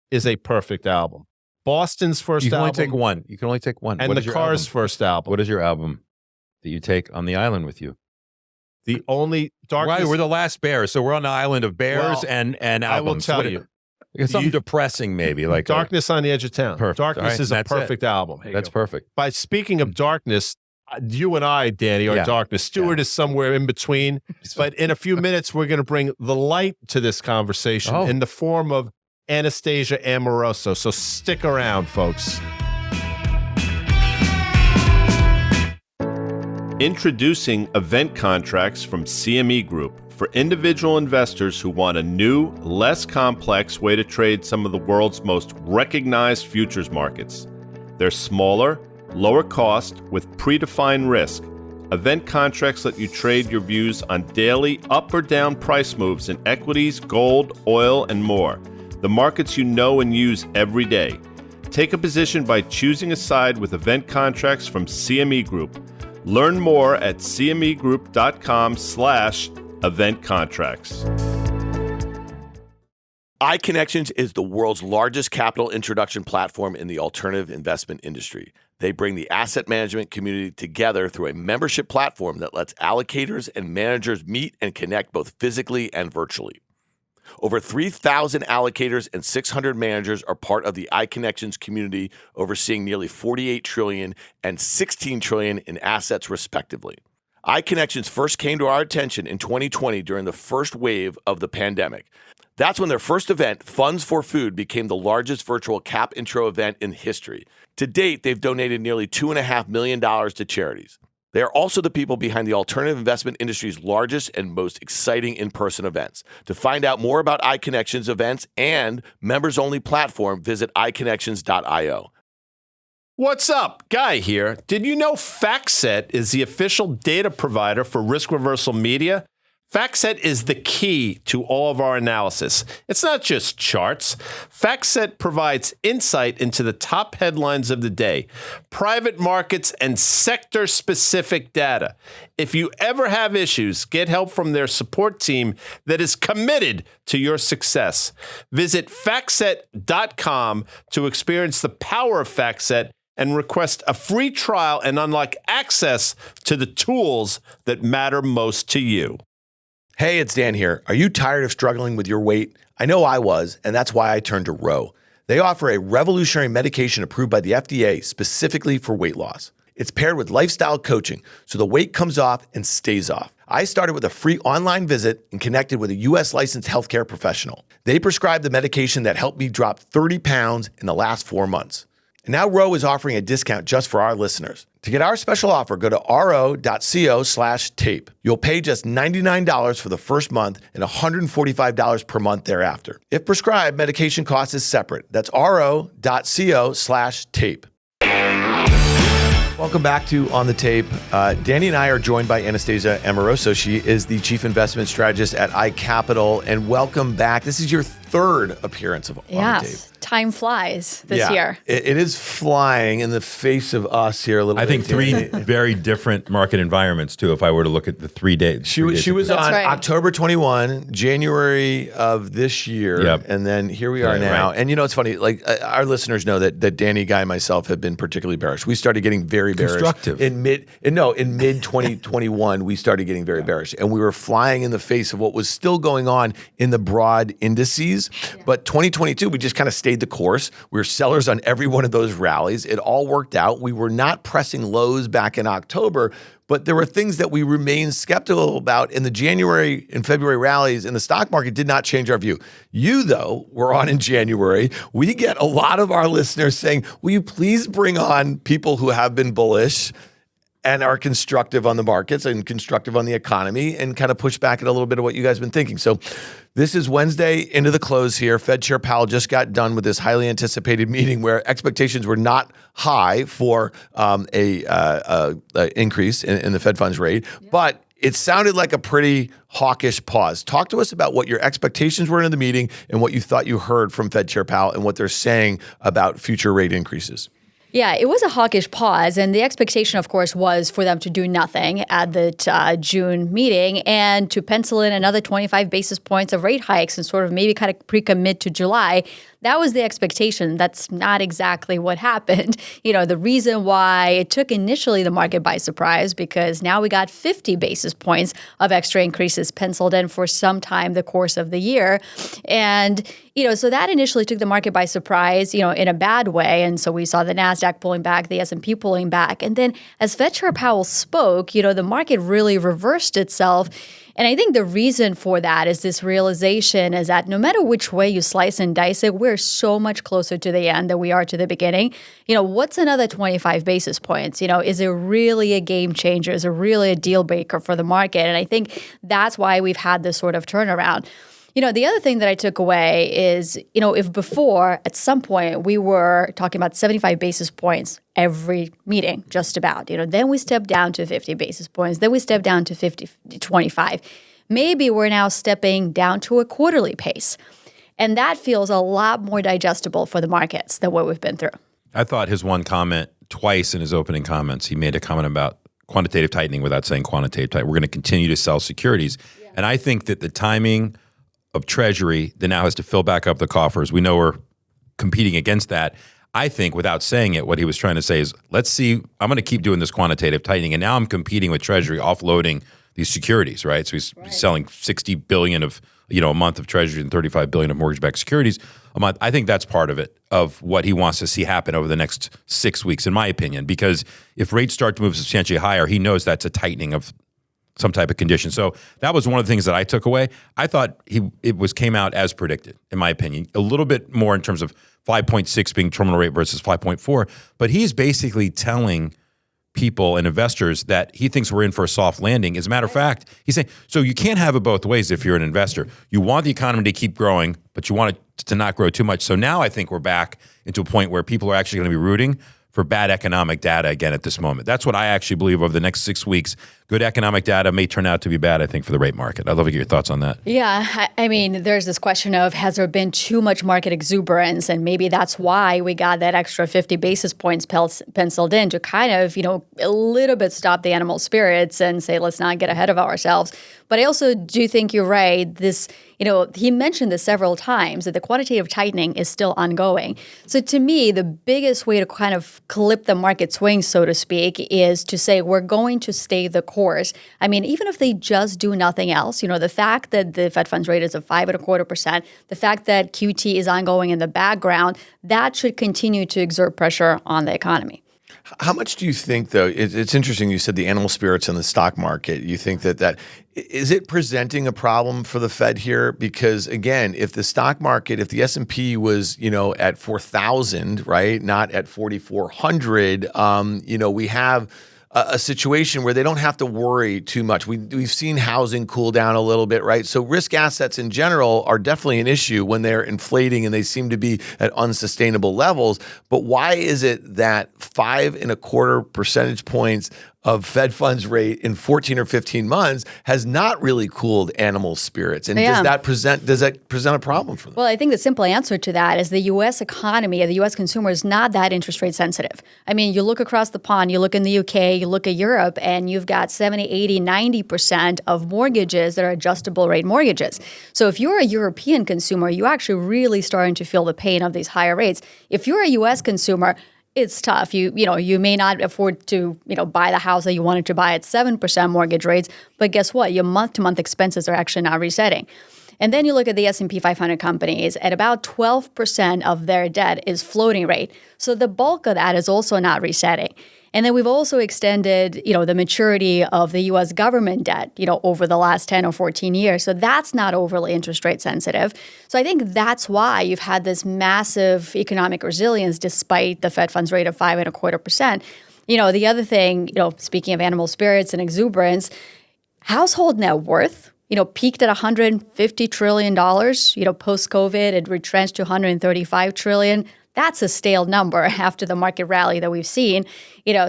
is a perfect album. Boston's first album. You can only take one. You can only take one. And the Cars' first album. What is your album that you take on the island with you? The only Darkness. Right, we're the last bears, so we're on the island of bears and albums. I will tell you. It's something depressing, maybe like Darkness on the Edge of Town. Perfect. Darkness is a perfect album. That's perfect. By speaking of darkness, you and I, Danny, are darkness. Stuart is somewhere in between. But in a few minutes, we're going to bring the light to this conversation in the form of Anastasia Amoroso. So stick around, folks. Introducing event contracts from CME Group for individual investors who want a new, less complex way to trade some of the world's most recognized futures markets. They're smaller, lower cost, with predefined risk. Event contracts let you trade your views on daily up or down price moves in equities, gold, oil, and more. The markets you know and use every day. Take a position by choosing a side with event contracts from CME Group. Learn more at cmegroup.com/event contracts. iConnections is the world's largest capital introduction platform in the alternative investment industry. They bring the asset management community together through a membership platform that lets allocators and managers meet and connect both physically and virtually. Over 3,000 allocators and 600 managers are part of the iConnections community, overseeing nearly $48 trillion and $16 trillion in assets, respectively. iConnections first came to our attention in 2020 during the first wave of the pandemic. That's when their first event, Funds for Food, became the largest virtual cap intro event in history. To date, they've donated nearly $2.5 million to charities. They are also the people behind the alternative investment industry's largest and most exciting in-person events. To find out more about iConnections events and members-only platform, visit iConnections.io. What's up? Guy here. Did you know FactSet is the official data provider for Risk Reversal Media? FactSet is the key to all of our analysis. It's not just charts. FactSet provides insight into the top headlines of the day, private markets, and sector-specific data. If you ever have issues, get help from their support team that is committed to your success. Visit FactSet.com to experience the power of FactSet and request a free trial and unlock access to the tools that matter most to you. Hey, it's Dan here. Are you tired of struggling with your weight? I know I was, and that's why I turned to Ro. They offer a revolutionary medication approved by the FDA specifically for weight loss. It's paired with lifestyle coaching, so the weight comes off and stays off. I started with a free online visit and connected with a U.S. licensed healthcare professional. They prescribed the medication that helped me drop 30 pounds in the last 4 months. And now Ro is offering a discount just for our listeners. To get our special offer, go to ro.co/tape. You'll pay just $99 for the first month and $145 per month thereafter. If prescribed, medication cost is separate. That's ro.co/tape. Welcome back to On the Tape. Danny and I are joined by Anastasia Amoroso. She is the Chief Investment Strategist at iCapital. And welcome back. This is your third appearance of On the Tape. Time flies this year. It is flying in the face of us here a little bit. I think three very different market environments, too, if I were to look at the 3 days. She was on October 21, January of this year, and then here we are now. Right. And you know, it's funny, like our listeners know that Danny, Guy, and myself have been particularly bearish. We started getting very bearish. Constructive. In mid 2021, we started getting very bearish. And we were flying in the face of what was still going on in the broad indices. Yeah. But 2022, we just kind of stayed the course. We were sellers on every one of those rallies. It all worked out. We were not pressing lows back in October, but there were things that we remained skeptical about in the January and February rallies, and the stock market did not change our view. You, though, were on in January. We get a lot of our listeners saying, will you please bring on people who have been bullish and are constructive on the markets and constructive on the economy, and kind of push back at a little bit of what you guys have been thinking. So this is Wednesday into the close here. Fed Chair Powell just got done with this highly anticipated meeting where expectations were not high for a increase in the Fed funds rate, but it sounded like a pretty hawkish pause. Talk to us about what your expectations were in the meeting and what you thought you heard from Fed Chair Powell and what they're saying about future rate increases. Yeah, it was a hawkish pause, and the expectation, of course, was for them to do nothing at the June meeting and to pencil in another 25 basis points of rate hikes and sort of maybe kind of pre-commit to July. That was the expectation. That's not exactly what happened. You know, the reason why it took initially the market by surprise, because now we got 50 basis points of extra increases penciled in for some time the course of the year. And, you know, so that initially took the market by surprise, you know, in a bad way. And so we saw the NASDAQ pulling back, the S&P pulling back. And then as Fed Chair Powell spoke, you know, the market really reversed itself. And I think the reason for that is this realization is that no matter which way you slice and dice it, we're so much closer to the end than we are to the beginning. You know, what's another 25 basis points? You know, is it really a game changer? Is it really a deal breaker for the market? And I think that's why we've had this sort of turnaround. You know, the other thing that I took away is, you know, if before at some point we were talking about 75 basis points every meeting, just about, you know, then we stepped down to 50 basis points, then we stepped down to 25. Maybe we're now stepping down to a quarterly pace. And that feels a lot more digestible for the markets than what we've been through. I thought his one comment twice in his opening comments, he made a comment about quantitative tightening without saying quantitative tightening. We're going to continue to sell securities. Yeah. And I think that the timing of Treasury that now has to fill back up the coffers, we know we're competing against that. I think without saying it, what he was trying to say is, let's see, I'm going to keep doing this quantitative tightening. And now I'm competing with Treasury, offloading these securities, right? So he's selling $60 billion of, you know, a month of Treasury and $35 billion of mortgage-backed securities a month. I think that's part of it, of what he wants to see happen over the next 6 weeks, in my opinion, because if rates start to move substantially higher, he knows that's a tightening of some type of condition. So that was one of the things that I took away. I thought it came out as predicted, in my opinion, a little bit more in terms of 5.6 being terminal rate versus 5.4. But he's basically telling people and investors that he thinks we're in for a soft landing. As a matter of fact, he's saying, so you can't have it both ways if you're an investor. You want the economy to keep growing, but you want it to not grow too much. So now I think we're back into a point where people are actually going to be rooting for bad economic data again at this moment. That's what I actually believe over the next 6 weeks. Good economic data may turn out to be bad, I think, for the rate market. I'd love to get your thoughts on that. Yeah, I mean, there's this question of, has there been too much market exuberance? And maybe that's why we got that extra 50 basis points penciled in to kind of, you know, a little bit stop the animal spirits and say, let's not get ahead of ourselves. But I also do think you're right. This, you know, he mentioned this several times, that the quantitative tightening is still ongoing. So to me, the biggest way to kind of clip the market swing, so to speak, is to say we're going to stay the course. I mean, even if they just do nothing else, you know, the fact that the Fed funds rate is at 5.25%, the fact that QT is ongoing in the background, that should continue to exert pressure on the economy. How much do you think, though? It's interesting. You said the animal spirits in the stock market. You think that is it presenting a problem for the Fed here? Because again, if the stock market, if the S&P was, at 4,000, right, not at 4,400, we have a situation where they don't have to worry too much. We've seen housing cool down a little bit, right? So risk assets in general are definitely an issue when they're inflating and they seem to be at unsustainable levels. But why is it that 5.25 percentage points of Fed funds rate in 14 or 15 months has not really cooled animal spirits? And does that present a problem for them? Well, I think the simple answer to that is the U.S. economy, the U.S. consumer is not that interest rate sensitive. I mean, you look across the pond, you look in the UK, you look at Europe, and you've got 70, 80, 90% of mortgages that are adjustable rate mortgages. So if you're a European consumer, you're actually really starting to feel the pain of these higher rates. If you're a U.S. consumer, it's tough. You may not afford to, buy the house that you wanted to buy at 7% mortgage rates, but guess what? Your month-to-month expenses are actually not resetting. And then you look at the S&P 500 companies, at about 12% of their debt is floating rate. So the bulk of that is also not resetting. And then we've also extended, the maturity of the U.S. government debt, over the last 10 or 14 years. So that's not overly interest rate sensitive. So I think that's why you've had this massive economic resilience despite the Fed funds rate of 5.25%. The other thing, speaking of animal spirits and exuberance, household net worth, peaked at $150 trillion, post-COVID, it retrenched to $135 trillion. That's a stale number after the market rally that we've seen.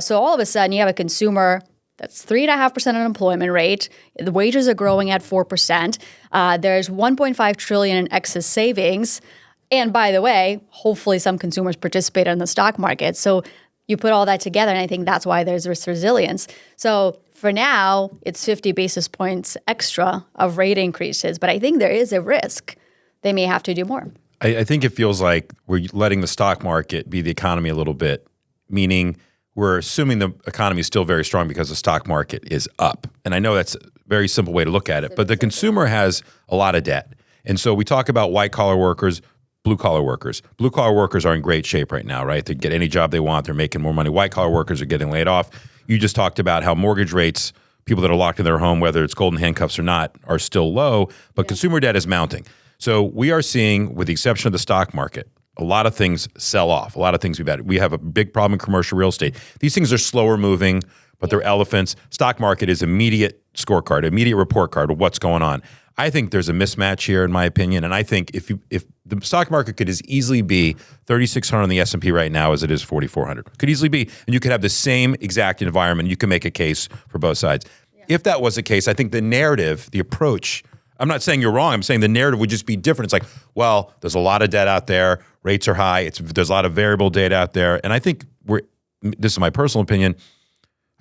So all of a sudden you have a consumer that's 3.5% unemployment rate. The wages are growing at 4%. There's $1.5 trillion in excess savings. And by the way, hopefully some consumers participate in the stock market. So you put all that together, and I think that's why there's this resilience. So for now, it's 50 basis points extra of rate increases. But I think there is a risk they may have to do more. I think it feels like we're letting the stock market be the economy a little bit, meaning we're assuming the economy is still very strong because the stock market is up. And I know that's a very simple way to look at it, but the consumer has a lot of debt. And so we talk about white-collar workers, blue-collar workers. Blue-collar workers are in great shape right now, right? They get any job they want. They're making more money. White-collar workers are getting laid off. You just talked about how mortgage rates, people that are locked in their home, whether it's golden handcuffs or not, are still low, but consumer debt is mounting. So we are seeing, with the exception of the stock market, a lot of things sell off, a lot of things be bad. We have a big problem in commercial real estate. These things are slower moving, but they're elephants. Stock market is immediate scorecard, immediate report card of what's going on. I think there's a mismatch here, in my opinion, and I think if the stock market could as easily be 3,600 on the S&P right now as it is 4,400, could easily be, and you could have the same exact environment. You can make a case for both sides. Yeah. If that was the case, I think the narrative, the approach. I'm not saying you're wrong. I'm saying the narrative would just be different. It's like, well, there's a lot of debt out there. Rates are high. There's a lot of variable data out there. And I think this is my personal opinion,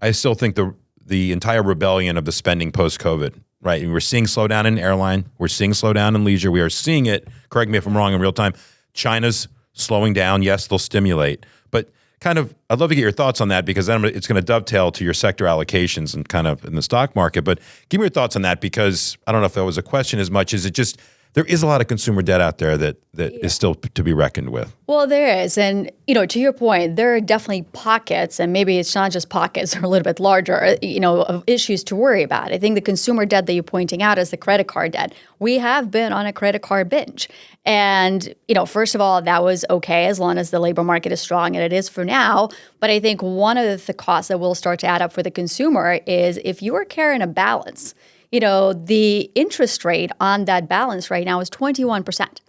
I still think the entire rebellion of the spending post-COVID, right? And we're seeing slowdown in airline. We're seeing slowdown in leisure. We are seeing it, correct me if I'm wrong, in real time. China's slowing down. Yes, they'll stimulate. But I'd love to get your thoughts on that because then it's going to dovetail to your sector allocations and kind of in the stock market. But give me your thoughts on that because I don't know if that was a question as much as it just, there is a lot of consumer debt out there that is still to be reckoned with. Well, there is. And, to your point, there are definitely pockets, and maybe it's not just pockets, they're a little bit larger, of issues to worry about. I think the consumer debt that you're pointing out is the credit card debt. We have been on a credit card binge. And, first of all, that was okay as long as the labor market is strong, and it is for now. But I think one of the costs that will start to add up for the consumer is if you are carrying a balance, the interest rate on that balance right now is 21%.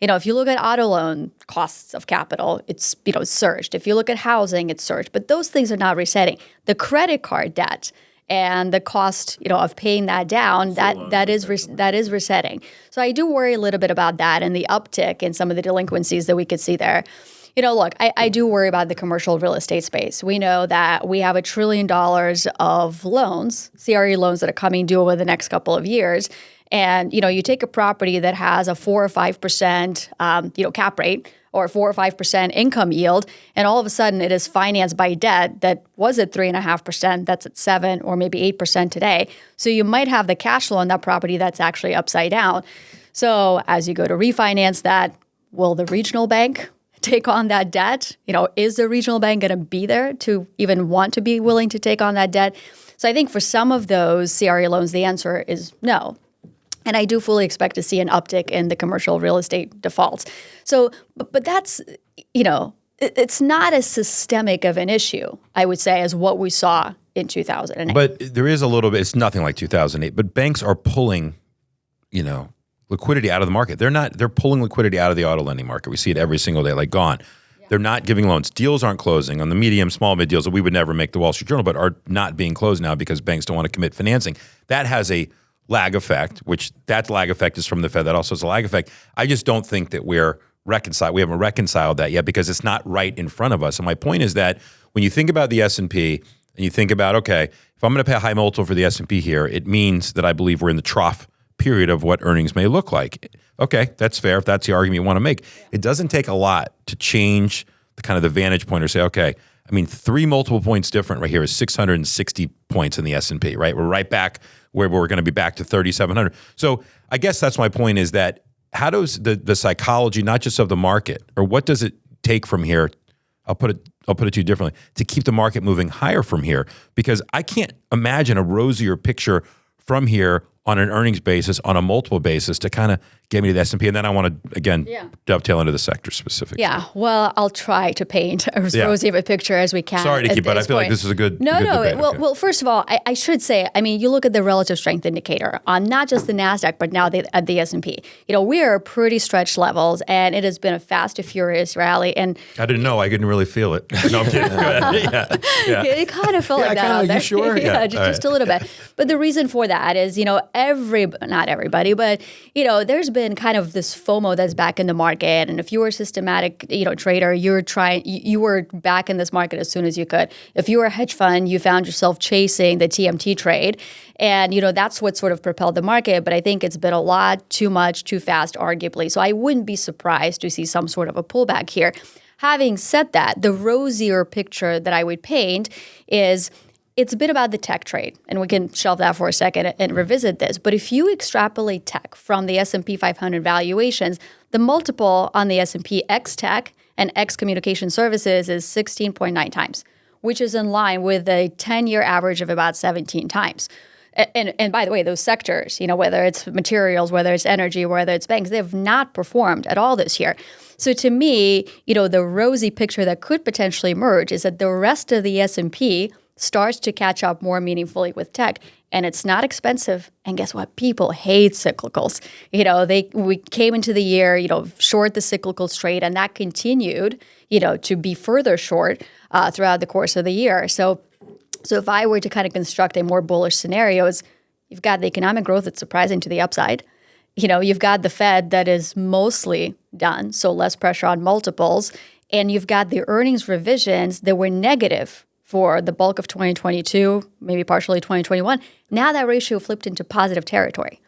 If you look at auto loan costs of capital, it's, surged. If you look at housing, it's surged. But those things are not resetting. The credit card debt and the cost, of paying that down, that is resetting. So I do worry a little bit about that and the uptick in some of the delinquencies that we could see there. Look, I do worry about the commercial real estate space. We know that we have $1 trillion of loans, CRE loans that are coming due over the next couple of years. And, you take a property that has a 4 or 5%, cap rate or 4 or 5% income yield, and all of a sudden it is financed by debt that was at 3.5%, that's at 7 or maybe 8% today. So you might have the cash flow on that property that's actually upside down. So as you go to refinance that, will the regional bank take on that debt? Is the regional bank going to be there to even want to be willing to take on that debt? So I think for some of those CRE loans, the answer is no. And I do fully expect to see an uptick in the commercial real estate defaults. So, but that's, it's not as systemic of an issue, I would say, as what we saw in 2008. But there is a little bit, it's nothing like 2008, but banks are pulling, liquidity out of the market. They're pulling liquidity out of the auto lending market. We see it every single day, like gone. Yeah. They're not giving loans. Deals aren't closing on the medium, small, mid deals that we would never make the Wall Street Journal, but are not being closed now because banks don't want to commit financing. That has a lag effect, which that lag effect is from the Fed. That also has a lag effect. I just don't think that we haven't reconciled that yet because it's not right in front of us. And my point is that when you think about the S&P and you think about, okay, if I'm going to pay a high multiple for the S&P here, it means that I believe we're in the trough period of what earnings may look like. Okay, that's fair if that's the argument you want to make. It doesn't take a lot to change the kind of the vantage point or say, okay, 3 multiple points different right here is 660 points in the S&P, right? We're right back where we're going to be back to 3,700. So I guess that's my point is that how does the psychology, not just of the market, or what does it take from here, I'll put it to you differently, to keep the market moving higher from here? Because I can't imagine a rosier picture from here on an earnings basis, on a multiple basis to kind of get me to the S&P. And then I want to, again, dovetail into the sector specifically. Yeah, well, I'll try to paint as rosy of a picture as we can. Sorry to keep, but I feel like this is a good debate. Well, well, first of all, I should say, you look at the relative strength indicator on not just the NASDAQ, but now at the S&P. We are pretty stretched levels, and it has been a fast and furious rally. And I didn't know. I didn't really feel it. No, I'm kidding. Go ahead. Yeah. It kind of felt like that out there. You sure? Just a little bit. But the reason for that is, not everybody, but, there's been kind of this FOMO that's back in the market. And if you were a systematic, trader, you were back in this market as soon as you could. If you were a hedge fund, you found yourself chasing the TMT trade. And, that's what sort of propelled the market. But I think it's been a lot too much, too fast, arguably. So I wouldn't be surprised to see some sort of a pullback here. Having said that, the rosier picture that I would paint is it's a bit about the tech trade, and we can shelve that for a second and revisit this. But if you extrapolate tech from the S&P 500 valuations, the multiple on the S&P X tech and X communication services is 16.9 times, which is in line with a 10-year average of about 17 times. And by the way, those sectors, whether it's materials, whether it's energy, whether it's banks, they have not performed at all this year. So to me, the rosy picture that could potentially emerge is that the rest of the S&P starts to catch up more meaningfully with tech, and it's not expensive. And guess what? People hate cyclicals. We came into the year, short the cyclicals trade, and that continued, to be further short throughout the course of the year. So if I were to kind of construct a more bullish scenario, you've got the economic growth that's surprising to the upside. You've got the Fed that is mostly done, so less pressure on multiples, and you've got the earnings revisions that were negative for the bulk of 2022, maybe partially 2021. Now that ratio flipped into positive territory.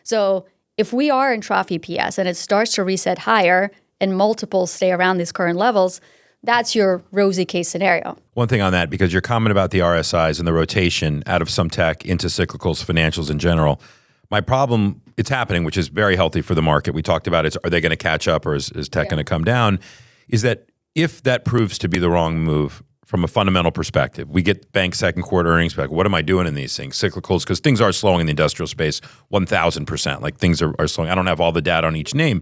So if we are in trough EPS and it starts to reset higher and multiples stay around these current levels, that's your rosy case scenario. One thing on that, because your comment about the RSIs and the rotation out of some tech into cyclicals, financials in general, my problem, it's happening, which is very healthy for the market. We talked about are they going to catch up or is tech going to come down? Is that if that proves to be the wrong move, from a fundamental perspective, we get bank second quarter earnings back. What am I doing in these things? Cyclicals, because things are slowing in the industrial space 1,000%. Like things are slowing. I don't have all the data on each name.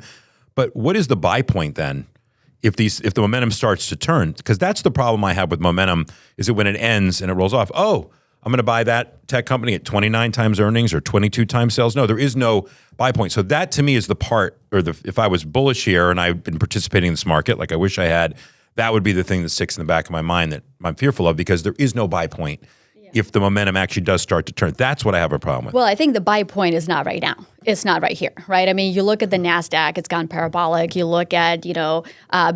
But what is the buy point then if the momentum starts to turn? Because that's the problem I have with momentum is that when it ends and it rolls off, I'm going to buy that tech company at 29 times earnings or 22 times sales. No, there is no buy point. So that to me is the part, if I was bullish here and I've been participating in this market like I wish I had, that would be the thing that sticks in the back of my mind that I'm fearful of because there is no buy point if the momentum actually does start to turn. That's what I have a problem with. Well, I think the buy point is not right now. It's not right here, right? You look at the NASDAQ, it's gone parabolic. You look at,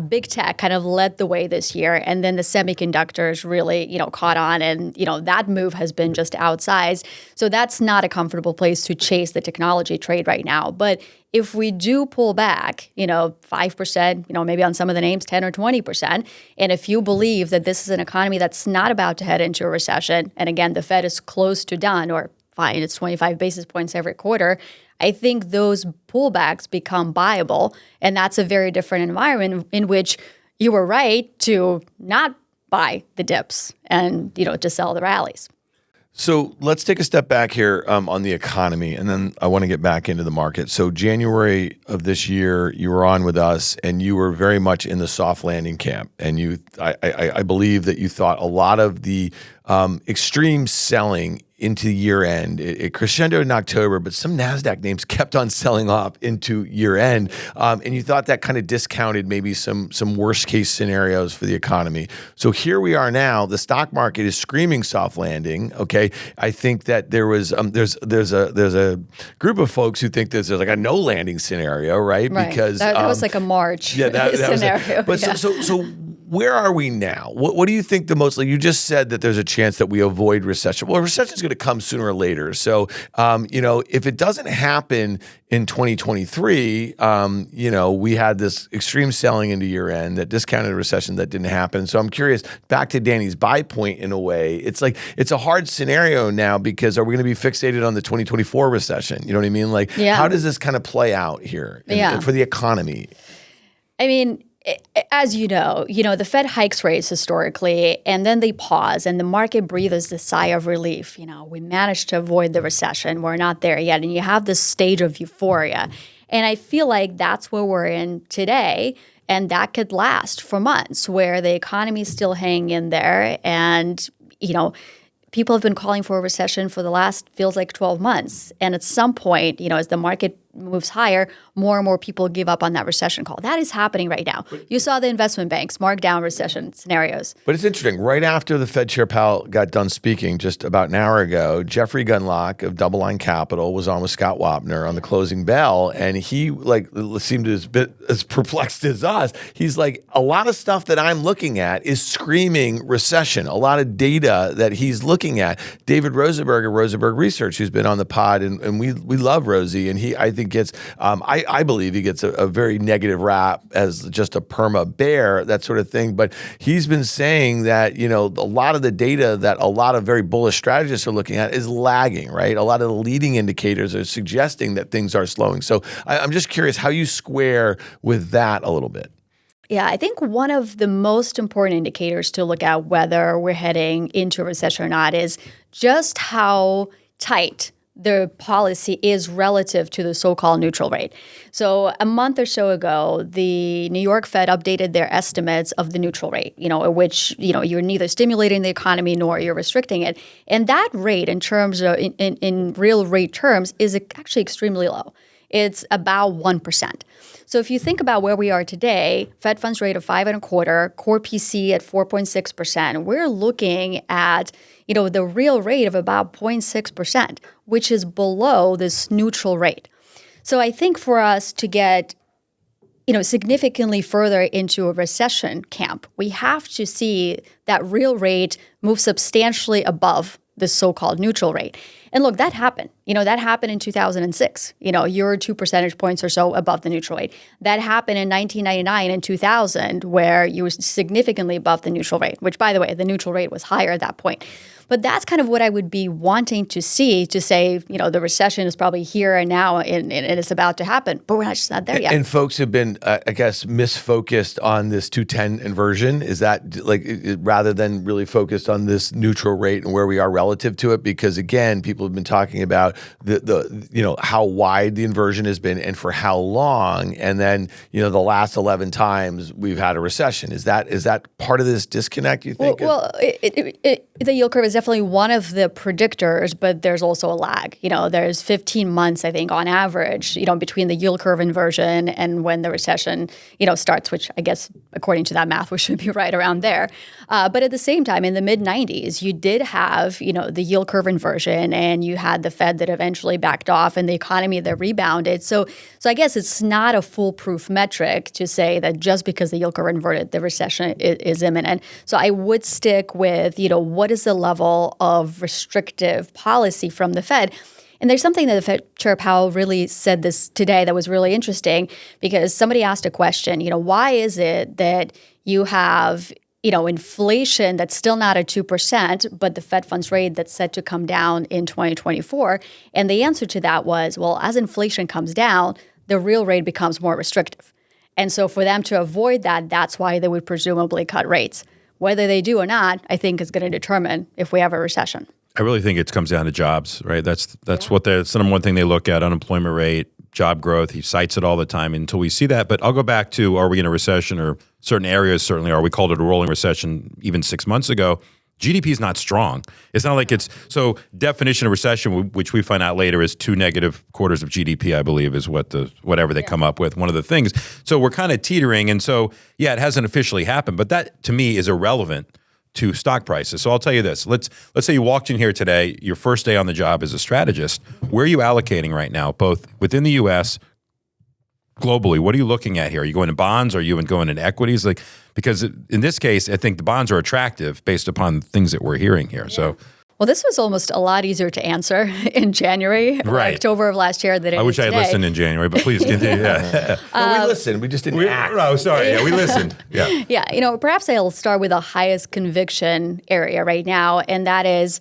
big tech kind of led the way this year. And then the semiconductors really, caught on. And, that move has been just outsized. So that's not a comfortable place to chase the technology trade right now. But if we do pull back, 5%, maybe on some of the names, 10 or 20%, and if you believe that this is an economy that's not about to head into a recession, and again, the Fed is close to done, or fine, it's 25 basis points every quarter, I think those pullbacks become buyable. And that's a very different environment in which, you were right to not buy the dips and, to sell the rallies. So let's take a step back here on the economy, and then I want to get back into the market. So January of this year, you were on with us, and you were very much in the soft landing camp. And I believe that you thought a lot of the extreme selling into year end. It crescendoed in October, but some NASDAQ names kept on selling off into year end. And you thought that kind of discounted maybe some worst case scenarios for the economy. So here we are now. The stock market is screaming soft landing. Okay. I think that there's a group of folks who think there's like a no landing scenario, right? Because that was like a March scenario. So where are we now? What do you think you just said that there's a chance that we avoid recession. Well, recession is going to come sooner or later. So, if it doesn't happen in 2023, we had this extreme selling into year end that discounted a recession that didn't happen. So I'm curious, back to Danny's buy point in a way, it's like, it's a hard scenario now because are we going to be fixated on the 2024 recession? You know what I mean? Like, how does this kind of play out here for the economy? I mean, as you know, the Fed hikes rates historically, and then they pause, and the market breathes a sigh of relief. We managed to avoid the recession. We're not there yet. And you have this stage of euphoria. And I feel like that's where we're in today. And that could last for months, where the economy is still hanging in there. And, people have been calling for a recession for the last, feels like 12 months. And at some point, as the market moves higher, more and more people give up on that recession call. That is happening right now. You saw the investment banks mark down recession scenarios. But it's interesting. Right after the Fed Chair Powell got done speaking just about an hour ago, Jeffrey Gundlach of Double Line Capital was on with Scott Wapner on the closing bell, and he seemed as bit as perplexed as us. He's like, a lot of stuff that I'm looking at is screaming recession. A lot of data that he's looking at. David Rosenberg of Rosenberg Research, who's been on the pod, and we love Rosie, and I think gets, I believe he gets a very negative rap as just a perma bear, that sort of thing. But he's been saying that, a lot of the data that a lot of very bullish strategists are looking at is lagging, right? A lot of the leading indicators are suggesting that things are slowing. So I'm just curious how you square with that a little bit. Yeah, I think one of the most important indicators to look at whether we're heading into a recession or not is just how tight the policy is relative to the so-called neutral rate. So a month or so ago, the New York Fed updated their estimates of the neutral rate, at which, you're neither stimulating the economy nor you're restricting it. And that rate in terms of, in real rate terms, is actually extremely low. It's about 1%. So if you think about where we are today, Fed funds rate of 5.25%, core PC at 4.6%, we're looking at the real rate of about 0.6%, which is below this neutral rate. So I think for us to get significantly further into a recession camp, we have to see that real rate move substantially above the so-called neutral rate. And look, that happened. That happened in 2006. You're 2 percentage points or so above the neutral rate. That happened in 1999 and 2000, where you were significantly above the neutral rate, which, by the way, the neutral rate was higher at that point. But that's kind of what I would be wanting to see to say, the recession is probably here and now and it's about to happen. But we're just not there yet. And folks have been, misfocused on this 210 inversion. Is that rather than really focused on this neutral rate and where we are relative to it? Because again, people have been talking about the how wide the inversion has been and for how long. And then, the last 11 times we've had a recession. Is that part of this disconnect, you think? Well, the yield curve is definitely one of the predictors, but there's also a lag. There's 15 months, I think, on average, between the yield curve inversion and when the recession, starts, which I guess, according to that math, we should be right around there. But at the same time, in the mid-90s, you did have, the yield curve inversion, and you had the Fed that eventually backed off and the economy that rebounded. So I guess it's not a foolproof metric to say that just because the yield curve inverted, the recession is imminent. So I would stick with, what is the level of restrictive policy from the Fed? And there's something that the Fed Chair Powell really said this today that was really interesting, because somebody asked a question, why is it that you have inflation that's still not at 2%, but the Fed funds rate that's set to come down in 2024? And the answer to that was, well, as inflation comes down, the real rate becomes more restrictive. And so for them to avoid that, that's why they would presumably cut rates. Whether they do or not, I think is going to determine if we have a recession. I really think it comes down to jobs, right? That's what that's the number one thing they look at: unemployment rate, job growth. He cites it all the time until we see that. But I'll go back to: are we in a recession? Or certain areas certainly are. We called it a rolling recession even 6 months ago. GDP is not strong. It's not like it's so. Definition of recession, which we find out later, is 2 negative quarters of GDP. I believe is whatever they come up with. One of the things. So we're kind of teetering, and so it hasn't officially happened. But that to me is irrelevant to stock prices. So I'll tell you this. Let's say you walked in here today, your first day on the job as a strategist. Where are you allocating right now, both within the U.S., globally? What are you looking at here? Are you going to bonds? Are you going into equities? Because in this case, I think the bonds are attractive based upon things that we're hearing here. Yeah. So. Well, this was almost a lot easier to answer in January or October of last year than it is wish today. I had listened in January, but please continue. No, we listened. We just didn't act. Oh, sorry. Yeah, we listened. Yeah. Yeah. Perhaps I'll start with the highest conviction area right now, and that is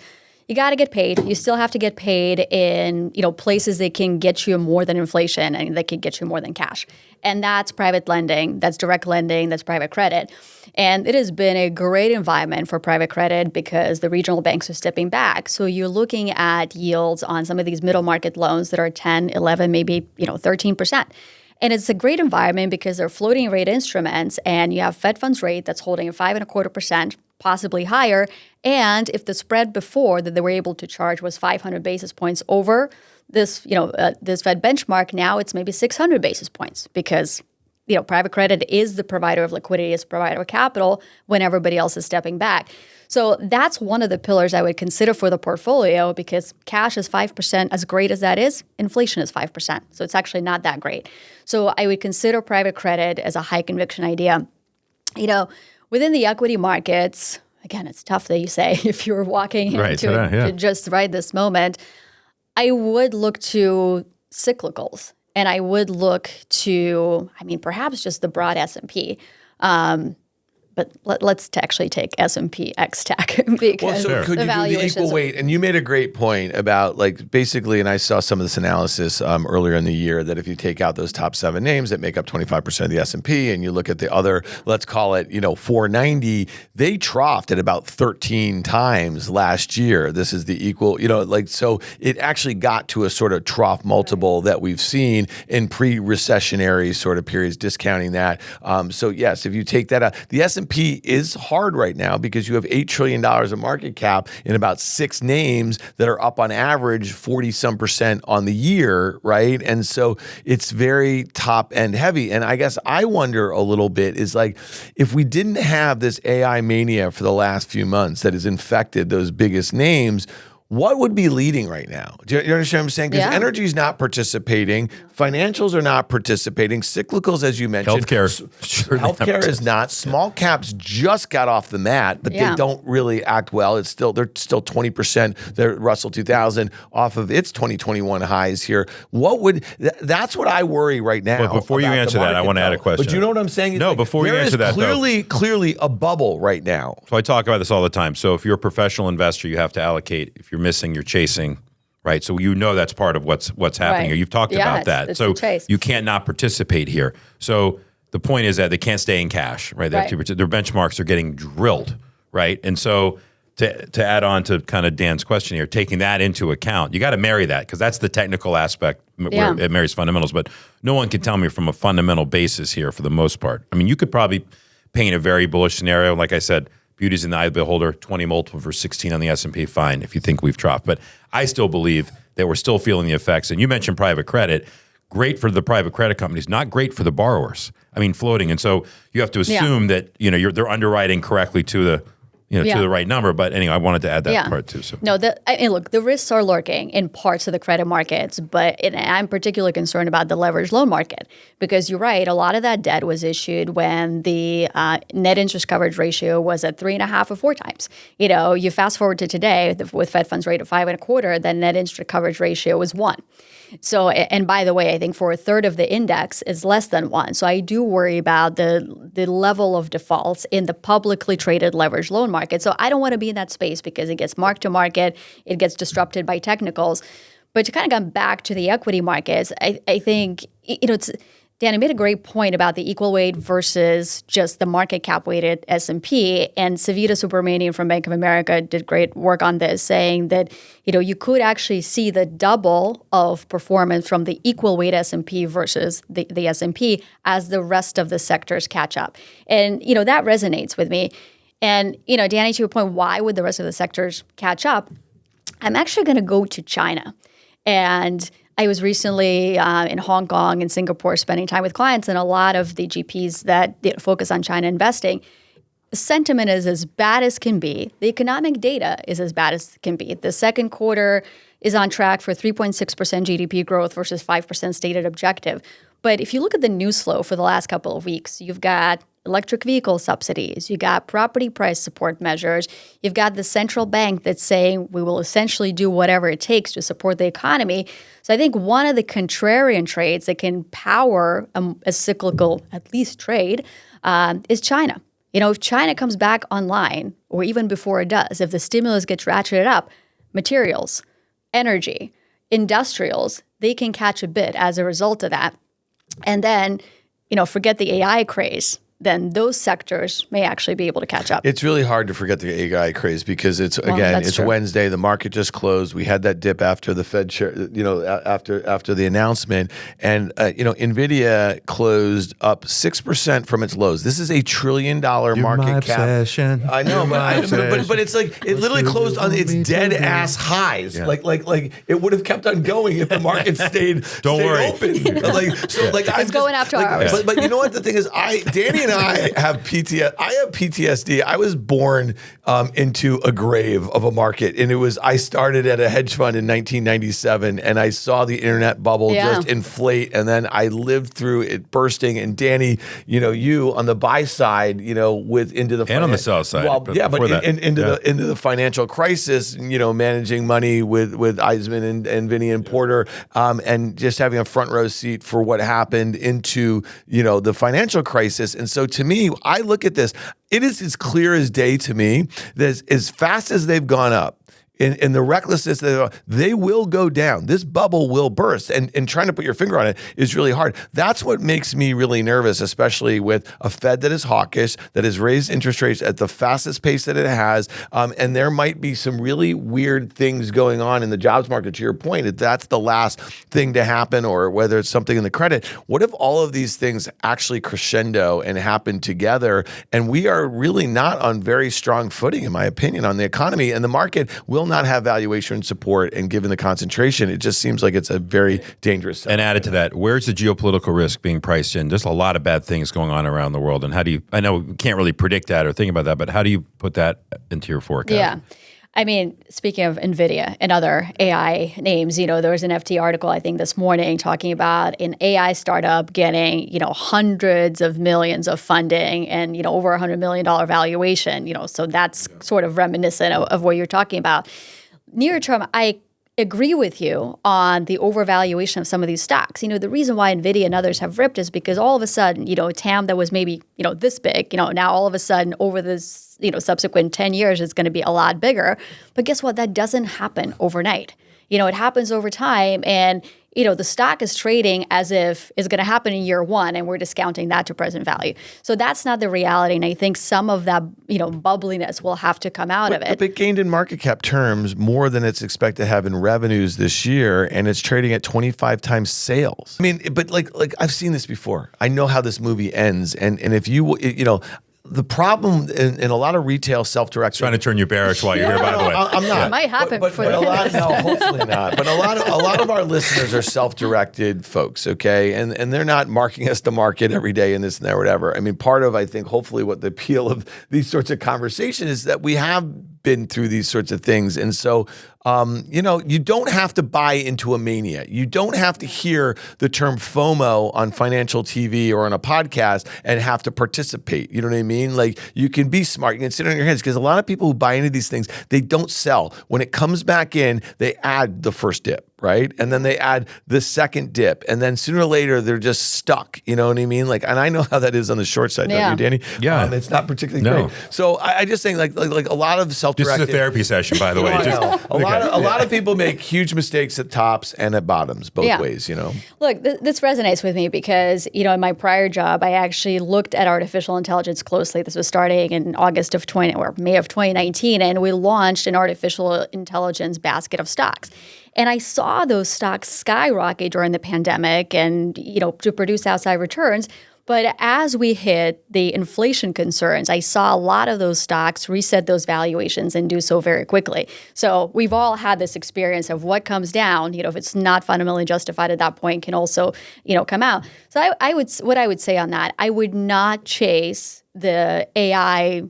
you got to get paid. You still have to get paid in, places that can get you more than inflation and that can get you more than cash. And that's private lending, that's direct lending, that's private credit. And it has been a great environment for private credit because the regional banks are stepping back. So you're looking at yields on some of these middle market loans that are 10, 11, maybe 13%. And it's a great environment because they're floating rate instruments and you have Fed funds rate that's holding at 5.25%, possibly higher. And if the spread before that they were able to charge was 500 basis points over this, this Fed benchmark, now it's maybe 600 basis points because private credit is the provider of liquidity, is the provider of capital when everybody else is stepping back. So that's one of the pillars I would consider for the portfolio because cash is 5%. As great as that is, inflation is 5%. So it's actually not that great. So I would consider private credit as a high conviction idea. Within the equity markets, again, it's tough that you say if you're walking into just right this moment, I would look to cyclicals. And I would look to, perhaps just the broad S&P. But let's actually take S&P X Tech because could you do the equal weight? And you made a great point about basically, and I saw some of this analysis earlier in the year, that if you take out those top 7 names that make up 25% of the S&P and you look at the other, let's call it, 490, they troughed at about 13 times last year. This is the equal, so it actually got to a sort of trough multiple that we've seen in pre-recessionary sort of periods, discounting that. So yes, if you take that out, the S&P is hard right now because you have $8 trillion of market cap in about 6 names that are up on average 40-some% on the year, right? And so it's very top end heavy. And I guess I wonder a little bit is if we didn't have this AI mania for the last few months that has infected those biggest names, what would be leading right now? Do you understand what I'm saying? Because energy is not participating. Financials are not participating. Cyclicals, as you mentioned. Healthcare is not. Small caps just got off the mat, but they don't really act well. They're still 20%. The Russell 2000 off of its 2021 highs here. That's what I worry right now. But before you answer that, I want to add a question. But you know what I'm saying? No, before you answer that, clearly a bubble right now. So I talk about this all the time. So if you're a professional investor, you have to allocate. If you're missing, you're chasing, right? So that's part of what's happening here. You've talked about that. So you can't not participate here. So the point is that they can't stay in cash, right? They have to, their benchmarks are getting drilled, right? And so to add on to kind of Dan's question here, taking that into account, you got to marry that because that's the technical aspect where it marries fundamentals. But no one can tell me from a fundamental basis here for the most part. You could probably paint a very bullish scenario. Like I said, beauty's in the eye of the beholder, 20 multiple for 16 on the S&P, fine, if you think we've troughed. But I still believe that we're still feeling the effects. And you mentioned private credit, great for the private credit companies, not great for the borrowers. Floating. And so you have to assume that, they're underwriting correctly to the, to the right number. But anyway, I wanted to add that part too. So. No, look, the risks are lurking in parts of the credit markets, but I'm particularly concerned about the leveraged loan market because you're right, a lot of that debt was issued when the net interest coverage ratio was at 3.5 or 4 times. You fast forward to today with Fed funds rate of 5.25, the net interest coverage ratio was 1. So, and by the way, I think for a third of the index is less than 1. So I do worry about the level of defaults in the publicly traded leveraged loan market. So I don't want to be in that space because it gets marked to market, it gets disrupted by technicals. But to kind of come back to the equity markets, I think, Dan, you made a great point about the equal weight versus just the market cap weighted S&P. And Savita Subramanian from Bank of America did great work on this, saying that you could actually see the double of performance from the equal weight S&P versus the S&P as the rest of the sectors catch up. And that resonates with me. And Danny, to your point, why would the rest of the sectors catch up? I'm actually going to go to China. And I was recently in Hong Kong and Singapore spending time with clients, and a lot of the GPs that focus on China investing, sentiment is as bad as can be. The economic data is as bad as can be. The second quarter is on track for 3.6% GDP growth versus 5% stated objective. But if you look at the news flow for the last couple of weeks, you've got electric vehicle subsidies, you got property price support measures, you've got the central bank that's saying we will essentially do whatever it takes to support the economy. So I think one of the contrarian trades that can power a cyclical, at least trade, is China. If China comes back online, or even before it does, if the stimulus gets ratcheted up, materials, energy, industrials, they can catch a bid as a result of that. And then, forget the AI craze, then those sectors may actually be able to catch up. It's really hard to forget the AI craze because it's true. Wednesday. The market just closed. We had that dip after the Fed, after the announcement, and Nvidia closed up 6% from its lows. This is $1 trillion market cap. Obsession. I know, but it's like it literally closed on its dead ass highs. Yeah. Like it would have kept on going if the market stayed open. It's going after hours. But you know what the thing is, Danny and I have PTSD. I was born into a grave of a market, and I started at a hedge fund in 1997, and I saw the internet bubble just inflate, and then I lived through it bursting. And Danny, you on the buy side, into the and on the sell side. Well, into the financial crisis, managing money with Eisman and Vinny and Porter, and just having a front row seat for what happened into the financial crisis. And so to me, I look at this, it is as clear as day to me that as fast as they've gone up, in the recklessness, they will go down. This bubble will burst. And trying to put your finger on it is really hard. That's what makes me really nervous, especially with a Fed that is hawkish, that has raised interest rates at the fastest pace that it has. And there might be some really weird things going on in the jobs market, to your point, if that's the last thing to happen, or whether it's something in the credit. What if all of these things actually crescendo and happen together, and we are really not on very strong footing, in my opinion, on the economy, and the market will not have valuation support, and given the concentration, it just seems like it's a very dangerous setup. And added to that, where's the geopolitical risk being priced in? There's a lot of bad things going on around the world. And I know we can't really predict that or think about that, but how do you put that into your forecast? Yeah. I mean, speaking of NVIDIA and other AI names, there was an FT article, I think, this morning talking about an AI startup getting, hundreds of millions of funding and, over $100 million valuation, so that's sort of reminiscent of what you're talking about. Near term, I agree with you on the overvaluation of some of these stocks. The reason why NVIDIA and others have ripped is because all of a sudden, TAM that was maybe, this big, now all of a sudden over this, subsequent 10 years is going to be a lot bigger. But guess what? That doesn't happen overnight. It happens over time, and the stock is trading as if it's going to happen in year one, and we're discounting that to present value. So that's not the reality, and I think some of that, bubbliness will have to come out of it. But it gained in market cap terms more than it's expected to have in revenues this year, and it's trading at 25 times sales. I mean, but like I've seen this before. I know how this movie ends, and if the problem in a lot of retail self-directed... Trying to turn you bearish while you're here, by the way. I'm not. It might happen but a lot, no, hopefully not. But a lot of our listeners are self-directed folks, okay? And they're not marking us to market every day and this and that or whatever. I mean, part of, I think, hopefully what the appeal of these sorts of conversations is that we have been through these sorts of things. And so, you don't have to buy into a mania. You don't have to hear the term FOMO on financial TV or on a podcast and have to participate. You know what I mean? Like, you can be smart. You can sit on your hands, because a lot of people who buy into these things, they don't sell. When it comes back in, they add the first dip. right? And then they add the second dip, and then sooner or later they're just stuck. You know what I mean? Like, and I know how that is on the short side, don't you, Danny? Yeah, it's not particularly great. So I just think like a lot of self-directed. This is a therapy session, by the way. A lot of people make huge mistakes at tops and at bottoms, both ways. You know. Look, this resonates with me because in my prior job, I actually looked at artificial intelligence closely. This was starting in May of 2019, and we launched an artificial intelligence basket of stocks. And I saw those stocks skyrocket during the pandemic and, to produce outside returns. But as we hit the inflation concerns, I saw a lot of those stocks reset those valuations and do so very quickly. So we've all had this experience of what comes down, if it's not fundamentally justified at that point, can also, come out. So what I would say on that, I would not chase the AI,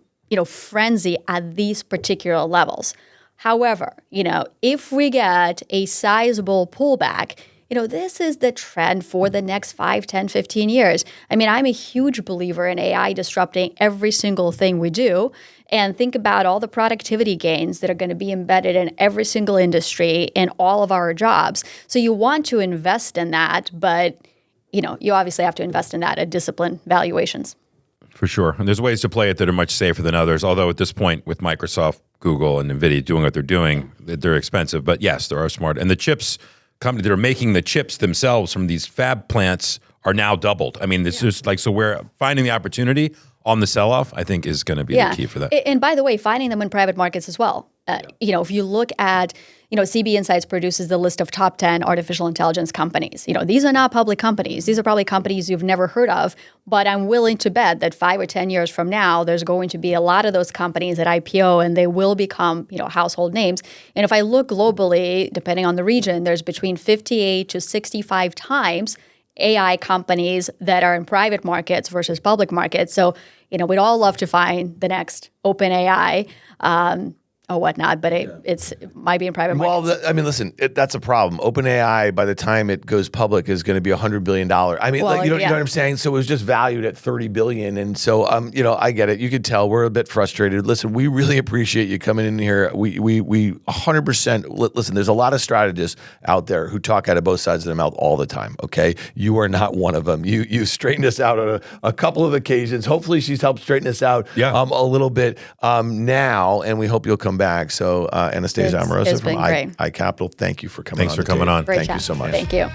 frenzy at these particular levels. However, if we get a sizable pullback, this is the trend for the next 5, 10, 15 years. I mean, I'm a huge believer in AI disrupting every single thing we do. And think about all the productivity gains that are going to be embedded in every single industry in all of our jobs. So you want to invest in that, but, you obviously have to invest in that at disciplined valuations. For sure. And there's ways to play it that are much safer than others. Although at this point with Microsoft, Google, and NVIDIA doing what they're doing, they're expensive. But yes, they are smart. And the chips companies that are making the chips themselves from these fab plants are now doubled. I mean, this is so we're finding the opportunity on the sell-off, I think, is going to be the key for that. And by the way, finding them in private markets as well. If you look at, CB Insights produces the list of top 10 artificial intelligence companies. These are not public companies. These are probably companies you've never heard of, but I'm willing to bet that 5 or 10 years from now, there's going to be a lot of those companies at IPO and they will become, household names. And if I look globally, depending on the region, there's between 58 to 65 times AI companies that are in private markets versus public markets. So, we'd all love to find the next OpenAI or whatnot, but it might be in private markets. Well, listen, that's a problem. OpenAI, by the time it goes public, is going to be $100 billion. I mean, you know what I'm saying? So it was just valued at $30 billion. And so, I get it. You could tell we're a bit frustrated. Listen, we really appreciate you coming in here. We 100%, listen, there's a lot of strategists out there who talk out of both sides of their mouth all the time, okay? You are not one of them. You straightened us out on a couple of occasions. Hopefully she's helped straighten us out a little bit now, and we hope you'll come back. So Anastasia Amoroso from iCapital, thank you for coming on. Thanks for coming on. Great Thank chat. you so much. Thank you.